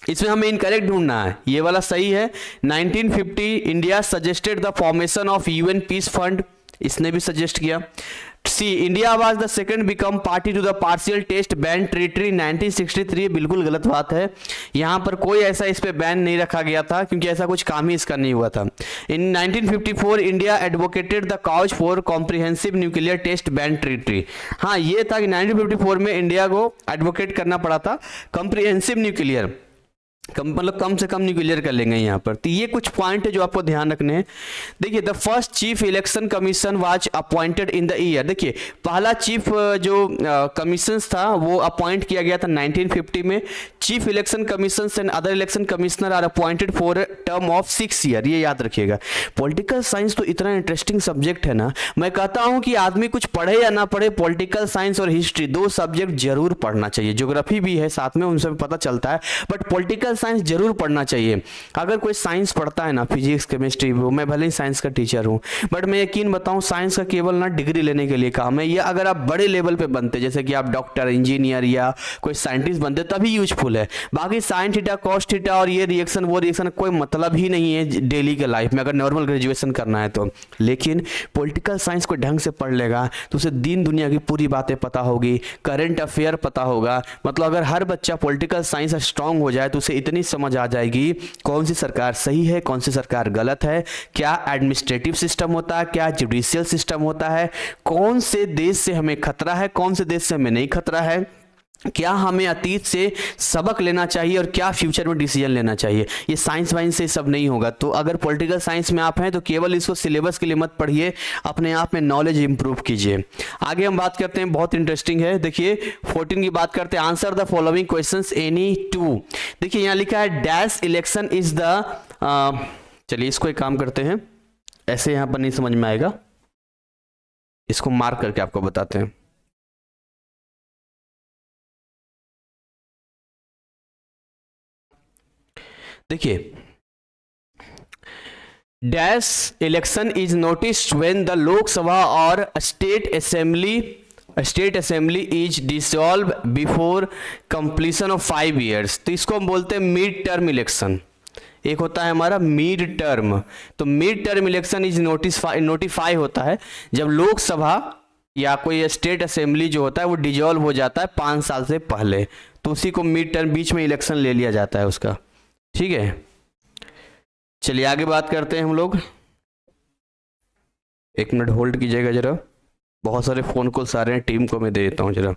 A: इसमें हमें इनकरेक्ट ढूंढना है, ये वाला सही है। 1950 India suggested the formation of UN peace fund, इसने भी सजेस्ट किया। C India was the second become party to the partial test ban treaty 1963, बिल्कुल गलत बात है। यहां पर कोई ऐसा इस पे बैन नहीं रखा गया था क्योंकि ऐसा कुछ काम ही इसका नहीं हुआ था। In 1954 India advocated the cause for comprehensive nuclear test ban treaty. हाँ ये था कि 1954 में इंडिया को एडवोकेट करना पड़ा था कॉम्प्रिहेंसिव न्यूक्लियर मतलब कम से कम क्लियर कर लेंगे यहाँ पर। तो ये कुछ पॉइंट है जो आपको ध्यान रखने हैं। देखिए, the first chief election commission was appointed in the year. देखिए, पहला चीफ जो कमीशन था वो अपॉइंट किया गया था 1950 में। Chief election commission and other election commissioner are appointed for a term of 6 year. ये याद रखिएगा। पॉलिटिकल साइंस तो इतना इंटरेस्टिंग सब्जेक्ट है ना, मैं कहता हूँ कि आदमी कुछ पढ़े या ना पढ़े, पॉलिटिकल साइंस और हिस्ट्री 2 सब्जेक्ट जरूर पढ़ना चाहिए। ज्योग्राफी भी है साथ में, उनसे भी पता चलता है, बट पॉलिटिकल साइंस जरूर पढ़ना चाहिए। अगर कोई साइंस पढ़ता है ना, फिजिक्स केमिस्ट्री, वो मैं भले ही साइंस का टीचर हूँ, बट मैं यकीन बताऊँ साइंस का केवल ना डिग्री लेने के लिए काम है, या अगर आप बड़े लेवल पे बनते, जैसे कि आप डॉक्टर, इंजीनियर या कोई साइंटिस्ट बनते, तभी यूजफुल है। बाकी साइन थीटा, कॉस थीटा और ये रिएक्शन वो रिएक्शन कोई मतलब ही नहीं है डेली के लाइफ में, अगर नॉर्मल ग्रेजुएशन करना है तो। लेकिन पॉलिटिकल साइंस को ढंग से पढ़ लेगा तो उसे दीन दुनिया की पूरी बातें पता होगी, करंट अफेयर पता होगा। मतलब अगर हर बच्चा पॉलिटिकल साइंस स्ट्रांग हो जाए तो उसे इतनी समझ आ जाएगी कौन सी सरकार सही है, कौन सी सरकार गलत है, क्या एडमिनिस्ट्रेटिव सिस्टम होता है, क्या जुडिशियल सिस्टम होता है, कौन से देश से हमें खतरा है, कौन से देश से हमें नहीं खतरा है, क्या हमें अतीत से सबक लेना चाहिए और क्या फ्यूचर में डिसीजन लेना चाहिए। ये साइंस वाइंस से सब नहीं होगा। तो अगर पॉलिटिकल साइंस में आप हैं तो केवल इसको सिलेबस के लिए मत पढ़िए, अपने आप में नॉलेज इंप्रूव कीजिए। आगे हम बात करते हैं, बहुत इंटरेस्टिंग है। देखिए 14 की बात करते हैं, answer the following questions any two. देखिए यहाँ लिखा है डैश इलेक्शन इज द, चलिए इसको एक काम करते हैं, ऐसे यहाँ पर नहीं समझ में आएगा, इसको मार्क करके आपको बताते हैं। देखिए, dash election is noticed when the Lok Sabha or state assembly is dissolve before completion of 5 years. तो इसको हम बोलते हैं मिड टर्म इलेक्शन। एक होता है हमारा मिड टर्म, तो mid term election is notify होता है जब लोकसभा या कोई स्टेट असेंबली जो होता है वो डिसॉल्व हो जाता है 5 साल से पहले, तो उसी को मिड टर्म, बीच में इलेक्शन ले लिया जाता है उसका। ठीक है, चलिए आगे बात करते हैं हम लोग। 1 मिनट होल्ड कीजिएगा जरा, बहुत सारे फोन कॉल्स आ रहे हैं, टीम को मैं दे देता हूं जरा।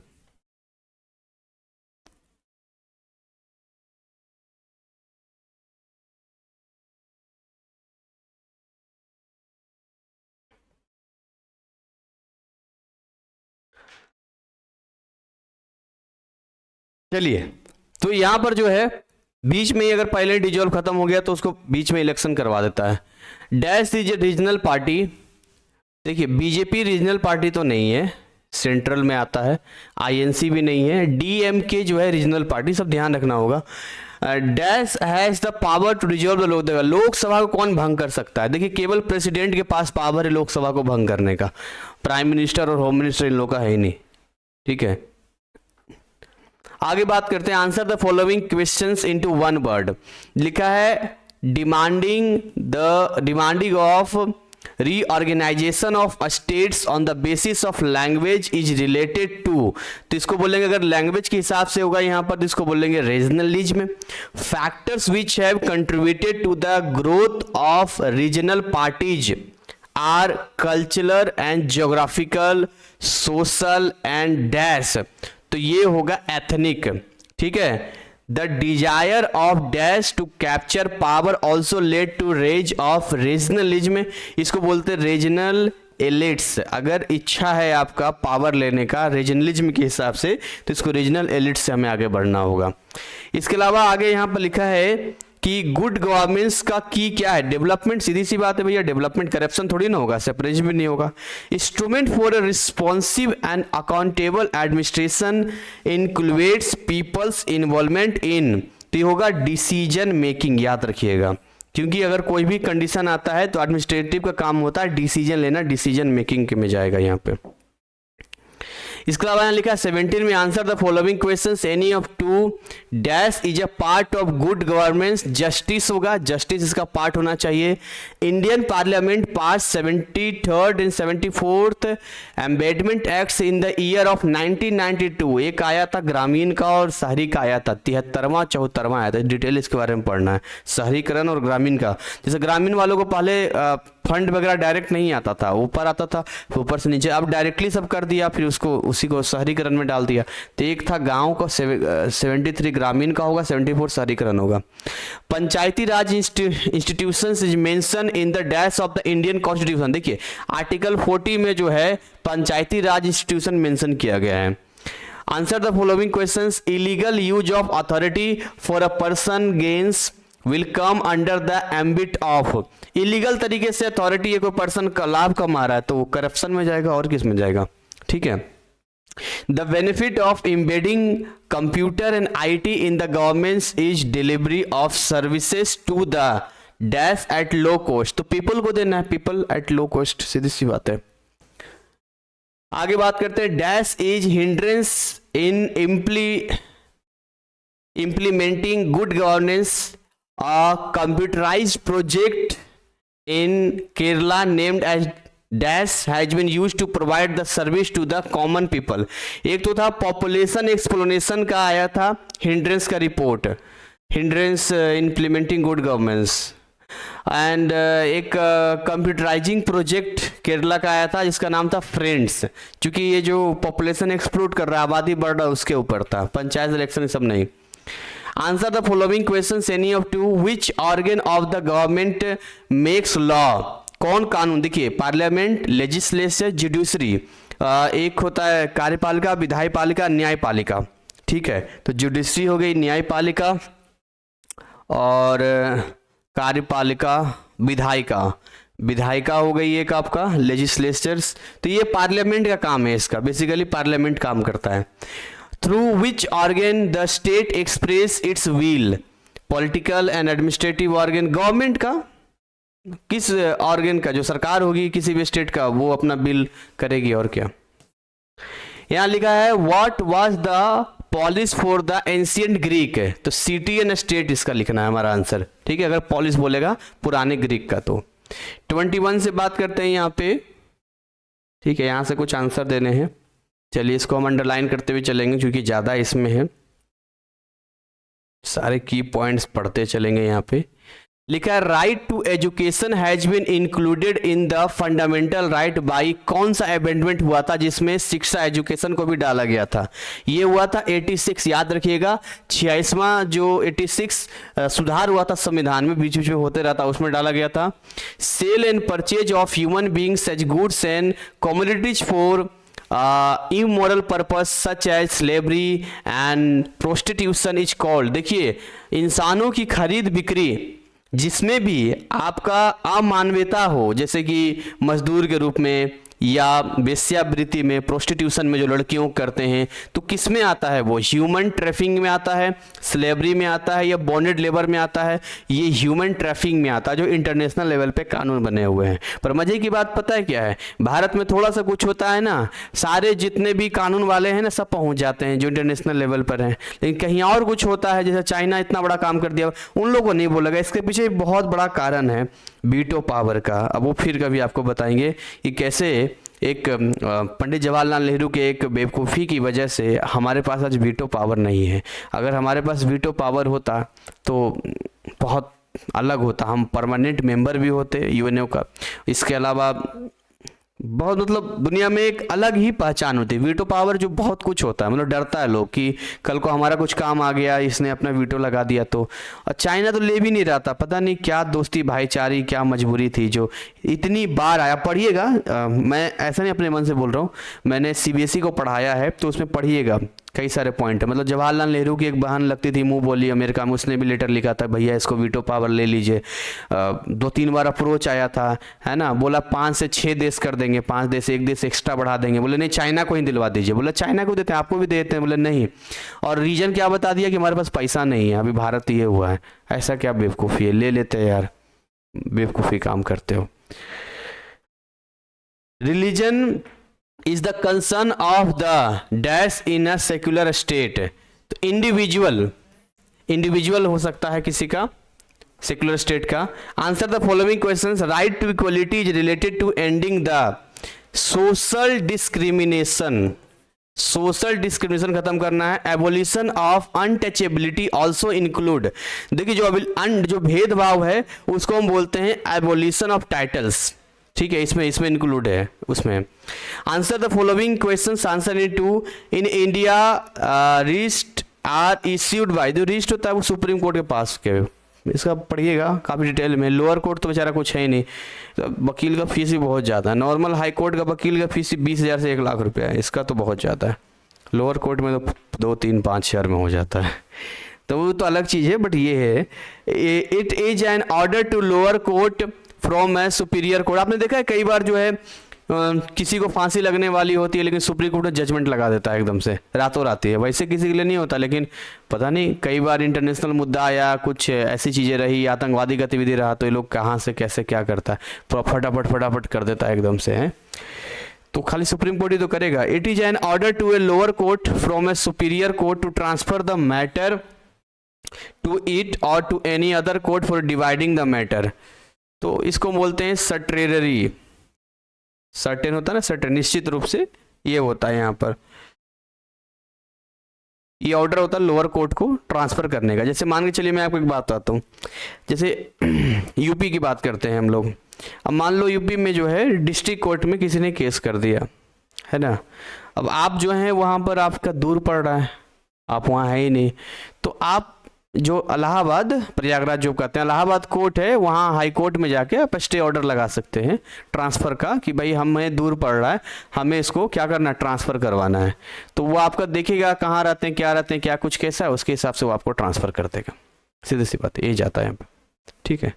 A: चलिए, तो यहां पर जो है बीच में ही अगर पहले डिसॉल्व खत्म हो गया तो उसको बीच में इलेक्शन करवा देता है। Dash is a regional party. देखिए बीजेपी रीजनल पार्टी तो नहीं है, सेंट्रल में आता है, आईएनसी भी नहीं है, डीएमके जो है रीजनल पार्टी, सब ध्यान रखना होगा। Dash has the power to dissolve the Lok Sabha को कौन भंग कर सकता है। देखिए केवल प्रेसिडेंट के पास पावर है लोकसभा को भंग करने का, प्राइम मिनिस्टर और होम मिनिस्टर इन लोगों का है ही नहीं। ठीक है, आगे बात करते हैं, answer the following questions into 1 word. लिखा है demanding of reorganization of states on the basis of language is related to. तो इसको बोलेंगे, अगर लैंग्वेज के हिसाब से होगा यहां पर, तो इसको बोलेंगे regionalism. Factors which have contributed to the growth of regional parties are cultural and geographical, social and dash. तो ये होगा एथनिक। ठीक है, the desire of dash to capture power also led to raise of regionalism. इसको बोलते हैं regional elites. अगर इच्छा है आपका पावर लेने का रीजनलिज्म के हिसाब से, तो इसको रीजनल एलिट्स से हमें आगे बढ़ना होगा। इसके अलावा आगे यहां पर लिखा है कि गुड गवर्नेंस का की क्या है, डेवलपमेंट। सीधी सी बात है भैया, डेवलपमेंट करप्शन थोड़ी ना होगा, सेपरेशन भी नहीं होगा। Instrument for a responsive and accountable administration includes people's involvement in. तो ये होगा डिसीजन मेकिंग, याद रखिएगा, क्योंकि अगर कोई भी कंडीशन आता है तो एडमिनिस्ट्रेटिव का काम होता है डिसीजन लेना, डिसीजन मेकिंग में जाएगा यहाँ पे। इसके अलावा लिखा है 17 में, answer the following questions any of two dash is a part of good governance. Justice होगा, जस्टिस इसका पार्ट होना चाहिए। Indian parliament pass 73rd and 74th amendment act in the year of 1992। एक आया था ग्रामीण का और शहरी का आया था, 73वां 74वां आया था। डिटेल इसके बारे में पढ़ना है, शहरीकरण और ग्रामीण का। जैसे ग्रामीण वालों को पहले फंड वगैरह डायरेक्ट नहीं आता था, ऊपर आता था, ऊपर से नीचे, अब डायरेक्टली सब कर दिया, फिर उसको उसी को शहरीकरण में डाल दिया। तो एक था गांव का 73 ग्रामीण का होगा, 74 शहरीकरण होगा। Panchayati Raj institutions is mention in the dash of the Indian constitution. देखिए आर्टिकल 40 में जो है पंचायती राज इंस्टीट्यूशन मेंशन किया गया है। Answer the following questions. Illegal use of authority for a person gains will come under the ambit of. Illegal तरीके से authority कोई पर्सन का लाभ कमा रहा है तो वो करप्शन में जाएगा, और किस में जाएगा, ठीक है। The benefit of embedding computer and IT in the government is delivery of services to the dash at low cost. तो पीपल को देना है, पीपल एट लो कॉस्ट, सीधी सी बात है। आगे बात करते हैं। Dash is hindrance in implementing good governance. A computerized project in Kerala named as Dash has been used to provide the service to the common people। एक तो था पॉपुलेशन एक्सप्लोनेशन का आया था हिंड्रेंस का report, hindrance implementing good governance, and एक computerising project Kerala का आया था जिसका नाम था फ्रेंड्स, क्योंकि ये जो पॉपुलेशन एक्सप्लोड कर रहा है, आबादी बढ़ रहा है, उसके ऊपर था, पंचायत इलेक्शन सब नहीं। Answer the following questions any of two. Which organ of the government makes law. कौन कानून, देखिए पार्लियामेंट, लेजिस्लेचर, जुडिशरी। एक होता है कार्यपालिका, विधायपालिका, न्यायपालिका, ठीक है। तो जुडिशरी हो गई, न्यायपालिका और कार्यपालिका, विधायिका, विधायिका हो गई एक आपका, लेजिस्लेचर्स। तो ये पार्लियामेंट का काम है, इसका बेसिकली पार्लियामेंट काम करता है। Through which organ the state express its will। Political and administrative organ, government का किस ऑर्गन का, जो सरकार होगी किसी भी स्टेट का, वो अपना बिल करेगी, और क्या। यहां लिखा है what was the polis for the ancient Greek. तो सिटी एंड स्टेट इसका लिखना है हमारा आंसर, ठीक है, अगर पॉलिस बोलेगा पुराने ग्रीक का। तो 21 से बात करते हैं यहाँ पे, ठीक है, यहां से कुछ आंसर देने हैं। चलिए इसको हम अंडरलाइन करते हुए चलेंगे क्योंकि ज़्यादा इसमें है, सारे की पॉइंट्स पढ़ते चलेंगे। यहाँ पे लिखा है right to education has been included in the fundamental right by. कौन सा अमेंडमेंट हुआ था जिसमें शिक्षा एजुकेशन को भी डाला गया था? ये हुआ था 86, याद रखिएगा 86वां जो 86 सुधार हुआ था संविधान में, बीच बीच में होते रहता, उसमें डाला गया था। Sale and purchase of human beings as goods and commodities for immoral purpose such as slavery and prostitution is called। देखिए इंसानों की खरीद बिक्री जिसमें भी आपका अमानवीयता हो, जैसे कि मजदूर के रूप में या वेश्यावृत्ति में, प्रोस्टिट्यूशन में जो लड़कियों करते हैं, तो किस में आता है? वो ह्यूमन ट्रैफिकिंग में आता है, स्लेवरी में आता है, या बॉन्डेड लेबर में आता है? ये ह्यूमन ट्रैफिकिंग में आता है, जो इंटरनेशनल लेवल पे कानून बने हुए हैं। पर मजे की बात पता है क्या है? भारत में थोड़ा सा कुछ होता है ना, सारे जितने भी कानून वाले हैं ना सब पहुंच जाते हैं जो इंटरनेशनल लेवल पर हैं, लेकिन कहीं और कुछ होता है, जैसे चाइना इतना बड़ा काम कर दिया, उन लोगों को नहीं बोलेगा। इसके पीछे बहुत बड़ा कारण है वीटो पावर का। अब वो फिर कभी आपको बताएंगे कि कैसे एक पंडित जवाहरलाल नेहरू के एक बेवकूफ़ी की वजह से हमारे पास आज वीटो पावर नहीं है। अगर हमारे पास वीटो पावर होता तो बहुत अलग होता, हम परमानेंट मेंबर भी होते यूएनओ का। इसके अलावा बहुत मतलब दुनिया में एक अलग ही पहचान होती है। वीटो पावर जो बहुत कुछ होता है, मतलब डरता है लोग कि कल को हमारा कुछ काम आ गया, इसने अपना वीटो लगा दिया तो। और चाइना तो ले भी नहीं रहा था, पता नहीं क्या दोस्ती भाईचारी, क्या मजबूरी थी जो इतनी बार आया। पढ़िएगा, मैं ऐसा नहीं अपने मन से बोल रहा हूँ, मैंने सीबीएसई को पढ़ाया है तो उसमें पढ़िएगा कई सारे पॉइंट है। मतलब जवाहरलाल नेहरू की एक बहन लगती थी मुंह बोली अमेरिका में, उसने भी लेटर लिखा था भैया इसको वीटो पावर ले लीजिए। 2-3 बार अप्रोच आया था, है ना, बोला 5 से 6 देश कर देंगे, 5 देश 1 देश एक्स्ट्रा बढ़ा देंगे। बोले नहीं चाइना को ही दिलवा दीजिए। बोला चाइना को देते हैं, आपको भी देते हैं। बोले नहीं, और रीजन क्या बता दिया कि हमारे पास पैसा नहीं है, अभी भारत ये हुआ है। ऐसा क्या बेवकूफ़ी है, ले लेते हैं यार, बेवकूफ़ी काम करते हो। Religion is the concern of the dash in a secular state। तो इंडिविजुअल हो सकता है किसी का, सेक्युलर स्टेट का। Answer the following questions. Right to equality is related to ending the social discrimination. Social discrimination खत्म करना है। Abolition of untouchability also include. देखिए जो भेदभाव है उसको हम बोलते हैं एबोलिशन ऑफ टाइटल्स। ठीक है, इसमें इंक्लूड है उसमें। Answer the following questions, answer in two. In India writ are issued by, जो रिस्ट होता है वो सुप्रीम कोर्ट के पास के, इसका पढ़िएगा काफ़ी डिटेल में। लोअर कोर्ट तो बेचारा कुछ है ही नहीं, तो वकील का फीस भी बहुत ज़्यादा है। नॉर्मल हाई कोर्ट का वकील का फीस 20,000 से 1 लाख रुपया है, इसका तो बहुत ज़्यादा है। लोअर कोर्ट में तो 2, 3, 5 हज़ार में हो जाता है, तो वो तो अलग चीज़ है। बट ये है, it is an order to lower court from a superior court. आपने देखा है कई बार जो है किसी को फांसी लगने वाली होती है, लेकिन सुप्रीम कोर्ट जजमेंट लगा देता है एकदम से, रातों रात है। वैसे किसी के लिए नहीं होता, लेकिन पता नहीं कई बार इंटरनेशनल मुद्दा या कुछ ऐसी चीज़ें रही, आतंकवादी गतिविधि रहा, तो ये लोग कहाँ से कैसे क्या करता है, फटाफट कर देता है एकदम से है। तो खाली सुप्रीम कोर्ट ही तो करेगा। It is an order to a lower court from a superior court to transfer the matter to it or to any other court for dividing the matter. तो इसको बोलते हैं सर्टेररी। सर्टेन होता है ना, सर्टेन, निश्चित रूप से ये होता है। यहाँ पर ये ऑर्डर होता है लोअर कोर्ट को ट्रांसफर करने का। जैसे मान के चलिए मैं आपको एक बात बताता हूँ, जैसे यूपी की बात करते हैं हम लोग। अब मान लो यूपी में जो है डिस्ट्रिक्ट कोर्ट में किसी ने केस कर दिया है ना, अब आप जो है वहाँ पर आपका दूर पड़ रहा है, आप वहाँ है ही नहीं, तो आप जो इलाहाबाद, प्रयागराज जो कहते हैं इलाहाबाद कोर्ट है, वहाँ हाई कोर्ट में जाके आप स्टे ऑर्डर लगा सकते हैं ट्रांसफ़र का, कि भाई हमें दूर पड़ रहा है, हमें इसको क्या करना है, ट्रांसफ़र करवाना है। तो वो आपका देखेगा कहाँ रहते हैं, क्या कुछ कैसा है, उसके हिसाब से वो आपको ट्रांसफ़र कर देगा। सीधी सी बात यही जाता है यहाँ पर, ठीक है।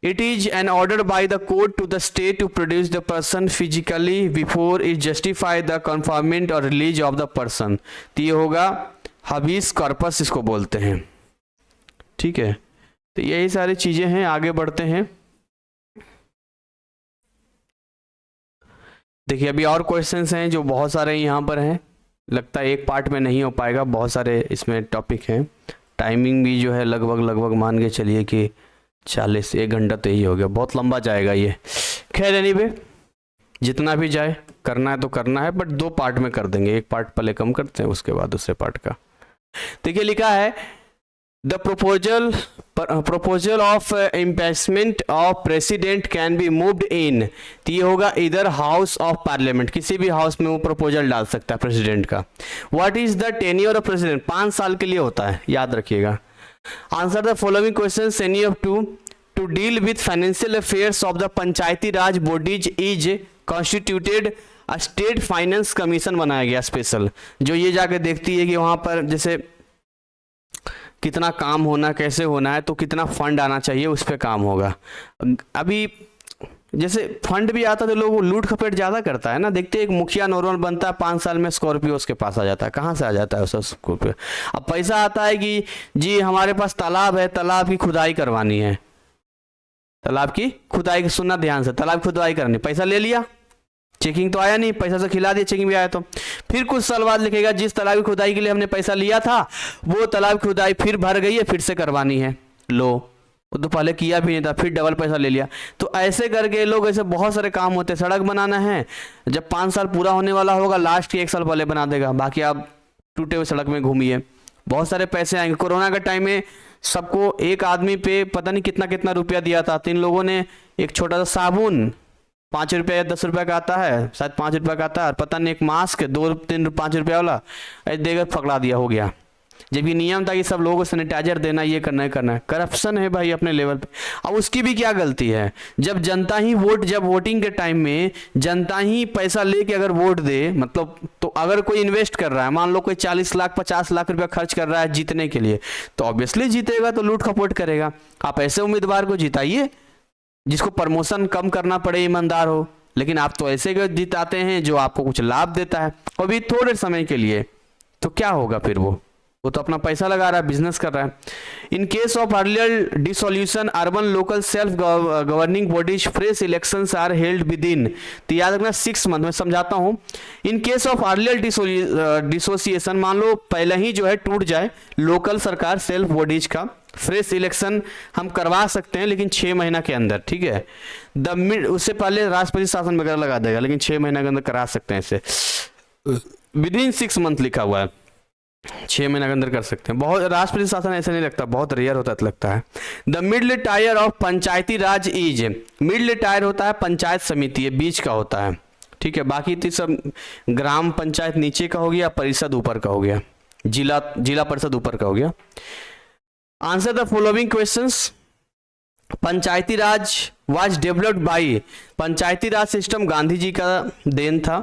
A: It is an order by the court to the state to produce the person physically before it justify the confinement or release of the person। तो ये होगा हबीस कॉर्पस इसको बोलते हैं, ठीक है। तो यही सारी चीजें हैं, आगे बढ़ते हैं। देखिए अभी और क्वेश्चंस हैं जो बहुत सारे यहाँ पर हैं, लगता है एक पार्ट में नहीं हो पाएगा, बहुत सारे इसमें टॉपिक हैं। टाइमिंग भी जो है लगभग मान के चलिए कि 40 1 घंटा तो यही हो गया, बहुत लंबा जाएगा ये। खैर एनीवे, जितना भी जाए करना है तो करना है, बट 2 पार्ट में कर देंगे, एक पार्ट पहले कम करते हैं, उसके बाद दूसरे पार्ट का। देखिए लिखा है the proposal of impeachment of president can be moved in। तो ये होगा इधर हाउस ऑफ पार्लियामेंट, किसी भी हाउस में वो प्रपोजल डाल सकता है प्रेसिडेंट का। What is the tenure of president, 5 साल के लिए होता है, याद रखिएगा। Answer the following questions, any of two deal with financial affairs of the panchayati raj bodies is constituted state finance commission बनाया गया स्पेशल, जो ये जाके देखती है कि वहाँ पर जैसे कितना काम होना, कैसे होना है, तो कितना फंड आना चाहिए, उस पर काम होगा। अभी जैसे फंड भी आता तो लोग लूट खपेट ज़्यादा करता है ना, देखते एक मुखिया नॉर्मल बनता है 5 साल में स्कॉर्पियो उसके पास आ जाता है, कहाँ से आ जाता है उसका स्कॉर्पियो। अब पैसा आता है कि जी हमारे पास तालाब है, तालाब की खुदाई करवानी है, तालाब की खुदाई, सुनना ध्यान से, तालाब खुदाई करनी, पैसा ले लिया, चेकिंग तो आया नहीं, पैसा से खिला दिया, चेकिंग भी आया, तो फिर कुछ साल बाद लिखेगा जिस तालाब की खुदाई के लिए हमने पैसा लिया था वो तालाब की खुदाई फिर भर गई है, फिर से करवानी है, लो वो तो पहले किया भी नहीं था, फिर डबल पैसा ले लिया। तो ऐसे करके लोग, ऐसे बहुत सारे काम होते हैं। सड़क बनाना है, जब 5 साल पूरा होने वाला होगा, लास्ट के 1 साल पहले बना देगा, बाकी आप टूटे हुए सड़क में घूमिए, बहुत सारे पैसे आएंगे। कोरोना के टाइम में सबको एक आदमी पे पता नहीं कितना कितना रुपया दिया था, 3 लोगों ने एक छोटा सा साबुन 5 रुपये या 10 रुपये का आता है, शायद 5 रुपये का आता है, और पता नहीं एक मास्क 2-3 5 रुपये वाला ऐसे देकर पकड़ा दिया, हो गया। जबकि नियम था कि सब लोगों को सैनिटाइजर देना, ये करना है करना है। करप्शन है भाई अपने लेवल पे। अब उसकी भी क्या गलती है, जब जनता ही जब वोटिंग के टाइम में जनता ही पैसा लेके अगर वोट दे, मतलब तो अगर कोई इन्वेस्ट कर रहा है, मान लो कोई 40 लाख 50 लाख रुपया खर्च कर रहा है जीतने के लिए, तो ऑब्वियसली जीतेगा, तो लूट खपोट करेगा। आप ऐसे उम्मीदवार को जिताइए जिसको प्रमोशन कम करना पड़े, ईमानदार हो, लेकिन आप तो ऐसे जिताते हैं जो आपको कुछ लाभ देता है, और भी थोड़े समय के लिए, तो क्या होगा फिर वो तो अपना पैसा लगा रहा है, बिजनेस कर रहा है। In case of earlier dissolution urban local self governing bodies fresh elections are held within. तो याद रखना 6 मंथ में समझाता हूँ। In case of earlier dissociation, मान लो पहले ही जो है टूट जाए लोकल सरकार सेल्फ बॉडीज का, फ्रेश इलेक्शन हम करवा सकते हैं, लेकिन 6 महीना के अंदर, ठीक है। उससे पहले राष्ट्रपति शासन वगैरह लगा देगा, लेकिन 6 महीना के अंदर करा सकते हैं इसे, विद इन 6 मंथ लिखा हुआ है। 6 महीने के अंदर कर सकते हैं। बहुत राष्ट्रपति शासन ऐसा नहीं लगता, बहुत रेयर होता है लगता है। The middle tyre of Panchayati Raj is, middle tyre होता है पंचायत समिति, ये बीच का होता है, ठीक है। बाकी तो सब ग्राम पंचायत नीचे का हो गया, परिषद ऊपर का हो गया, जिला परिषद ऊपर का हो गया। Answer the following questions. Panchayati Raj was developed by, Panchayati Raj system Gandhi ji का देन था।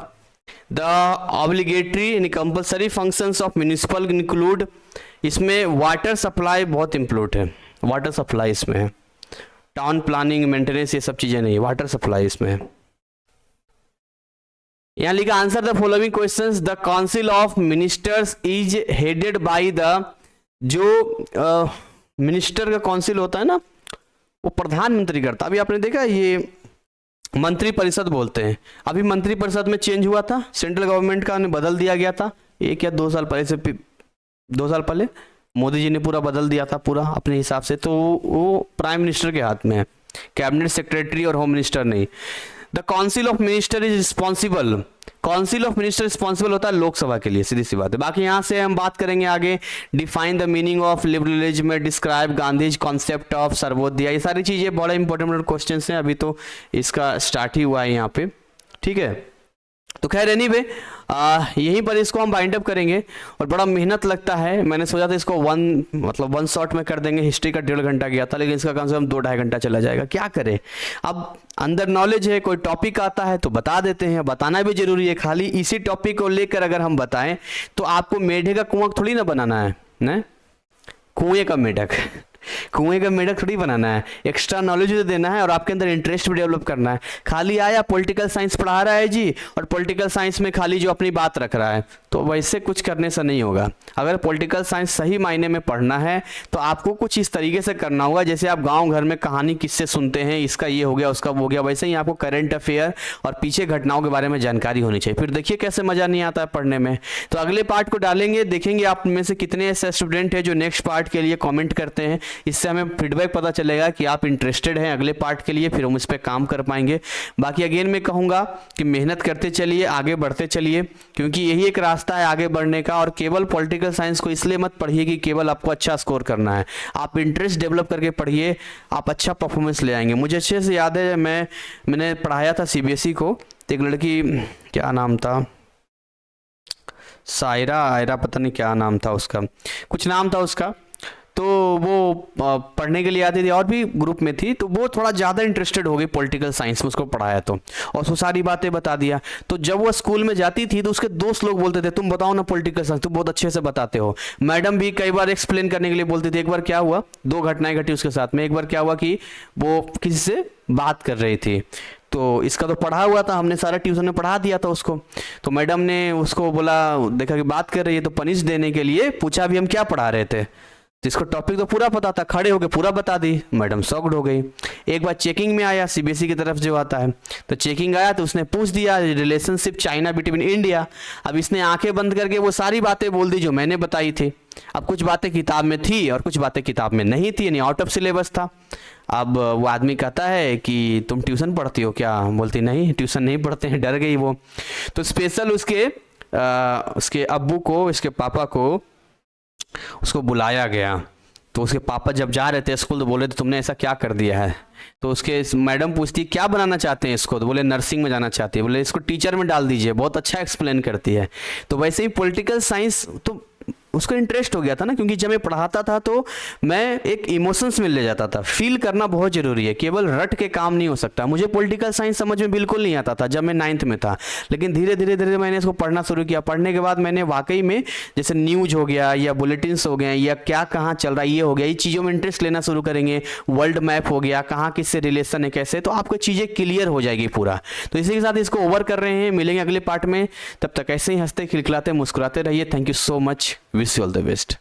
A: द ऑब्लिगेटरी यानी compulsory functions of municipal include, इसमें वाटर सप्लाई बहुत इंक्लूड है, वाटर सप्लाई इसमें है, टाउन प्लानिंग मेंटेनेंस ये सब चीजें नहीं, वाटर सप्लाई इसमें है। यहां लिखा answer the following questions. The council of ministers is headed by the, जो मिनिस्टर का काउंसिल होता है ना वो प्रधानमंत्री करता। अभी आपने देखा ये मंत्री परिषद बोलते हैं, अभी मंत्री परिषद में चेंज हुआ था, सेंट्रल गवर्नमेंट का बदल दिया गया था, एक या 2 साल पहले से, 2 साल पहले मोदी जी ने पूरा बदल दिया था पूरा अपने हिसाब से, तो वो प्राइम मिनिस्टर के हाथ में है, कैबिनेट सेक्रेटरी और होम मिनिस्टर नहीं। The council of minister is responsible, council of minister responsible होता है लोकसभा के लिए, सीधी सी बात है। बाकी यहाँ से हम बात करेंगे आगे, define the meaning of liberalism, describe Gandhi's concept of Sarvodaya, ये सारी चीजें बड़ा इंपॉर्टेंट क्वेश्चन हैं, अभी तो इसका स्टार्ट ही हुआ है यहाँ पे, ठीक है। तो खैर एनीवे यहीं पर इसको हम बाइंड अप करेंगे और बड़ा मेहनत लगता है। मैंने सोचा था इसको वन शॉट में कर देंगे, हिस्ट्री का 1.5 घंटा गया था, लेकिन इसका कम से कम 2-2.5 घंटा चला जाएगा, क्या करें। अब अंदर नॉलेज है, कोई टॉपिक आता है तो बता देते हैं, बताना भी जरूरी है। खाली इसी टॉपिक को लेकर अगर हम बताएं तो आपको मेढे का कुआं थोड़ी ना बनाना है, ना कुएं का मेढक कुएं का मेढक थोड़ी बनाना है, एक्स्ट्रा नॉलेज भी देना है और आपके अंदर इंटरेस्ट भी डेवलप करना है। खाली आया पॉलिटिकल साइंस पढ़ा रहा है जी और पॉलिटिकल साइंस में खाली जो अपनी बात रख रहा है, तो वैसे कुछ करने से नहीं होगा। अगर पॉलिटिकल साइंस सही मायने में पढ़ना है तो आपको कुछ इस तरीके से करना होगा, जैसे आप गाँव घर में कहानी किससे सुनते हैं, इसका ये हो गया उसका वो हो गया, वैसे ही आपको करंट अफेयर और पीछे घटनाओं के बारे में जानकारी होनी चाहिए। फिर देखिए कैसे मजा नहीं आता है पढ़ने में। तो अगले पार्ट को डालेंगे, देखेंगे आप में से कितने ऐसे स्टूडेंट हैं जो नेक्स्ट पार्ट के लिए कमेंट करते हैं, इससे हमें फीडबैक पता चलेगा कि आप इंटरेस्टेड हैं अगले पार्ट के लिए, फिर हम इस पर काम कर पाएंगे। बाकी अगेन मैं कहूँगा कि मेहनत करते चलिए, आगे बढ़ते चलिए, क्योंकि यही एक रास्ता है आगे बढ़ने का। और केवल पॉलिटिकल साइंस को इसलिए मत पढ़िए कि केवल आपको अच्छा स्कोर करना है, आप इंटरेस्ट डेवलप करके पढ़िए, आप अच्छा परफॉर्मेंस ले आएंगे। मुझे अच्छे से याद है, मैंने पढ़ाया था सीबीएसई को, तो एक लड़की, क्या नाम था, सायरा आयरा, पता नहीं क्या नाम था उसका, कुछ नाम था उसका, तो वो पढ़ने के लिए आती थी और भी ग्रुप में थी, तो वो थोड़ा ज़्यादा इंटरेस्टेड हो गई पॉलिटिकल साइंस में, उसको पढ़ाया तो, और उसको सारी बातें बता दिया। तो जब वो स्कूल में जाती थी तो उसके दोस्त लोग बोलते थे तुम बताओ ना पॉलिटिकल साइंस, तुम बहुत अच्छे से बताते हो। मैडम भी कई बार एक्सप्लेन करने के लिए बोलती थी। एक बार क्या हुआ, 2 घटनाएं घटी उसके साथ में। एक बार क्या हुआ कि वो किसी से बात कर रही थी, तो इसका तो पढ़ा हुआ था, हमने सारा ट्यूशन में पढ़ा दिया था उसको, तो मैडम ने उसको बोला, देखा कि बात कर रही है तो पनिश देने के लिए पूछा भी हम क्या पढ़ा रहे थे, जिसको टॉपिक तो पूरा पता था, खड़े होके पूरा बता दी। मैडम शॉक्ड हो गई। एक बार चेकिंग में आया, सीबीएसई की तरफ जो आता है, तो चेकिंग आया तो उसने पूछ दिया रिलेशनशिप चाइना बिटवीन इंडिया। अब इसने आंखें बंद करके वो सारी बातें बोल दी जो मैंने बताई थी। अब कुछ बातें किताब में थी और कुछ बातें किताब में नहीं थी, यानी आउट ऑफ सिलेबस था। अब वो आदमी कहता है कि तुम ट्यूशन पढ़ती हो क्या, बोलती नहीं ट्यूशन नहीं पढ़ते हैं, डर गई वो। तो स्पेशल उसके अब्बू को, इसके पापा को उसको बुलाया गया। तो उसके पापा जब जा रहे थे स्कूल तो बोले थे तुमने ऐसा क्या कर दिया है। तो उसके मैडम पूछती क्या बनाना चाहते हैं इसको, तो बोले नर्सिंग में जाना चाहती है। बोले इसको टीचर में डाल दीजिए, बहुत अच्छा एक्सप्लेन करती है। तो वैसे ही पॉलिटिकल साइंस तो उसको इंटरेस्ट हो गया था ना, क्योंकि जब मैं पढ़ाता था तो मैं एक इमोशंस में ले जाता था। फील करना बहुत जरूरी है, केवल रट के काम नहीं हो सकता। मुझे पॉलिटिकल साइंस समझ में बिल्कुल नहीं आता था जब मैं 9th में था, लेकिन धीरे धीरे मैंने इसको पढ़ना शुरू किया। पढ़ने के बाद मैंने वाकई में जैसे न्यूज हो गया या बुलेटिन्स हो गए या क्या कहाँ चल रहा है ये हो गया, ये चीज़ों में इंटरेस्ट लेना शुरू करेंगे। वर्ल्ड मैप हो गया, कहाँ किससे रिलेशन है कैसे, तो आपको चीज़ें क्लियर हो जाएगी पूरा। तो इसी के साथ इसको ओवर कर रहे हैं, मिलेंगे अगले पार्ट में। तब तक ऐसे ही हंसते खिलखिलाते मुस्कुराते रहिए। Thank you so much, wish you all the best.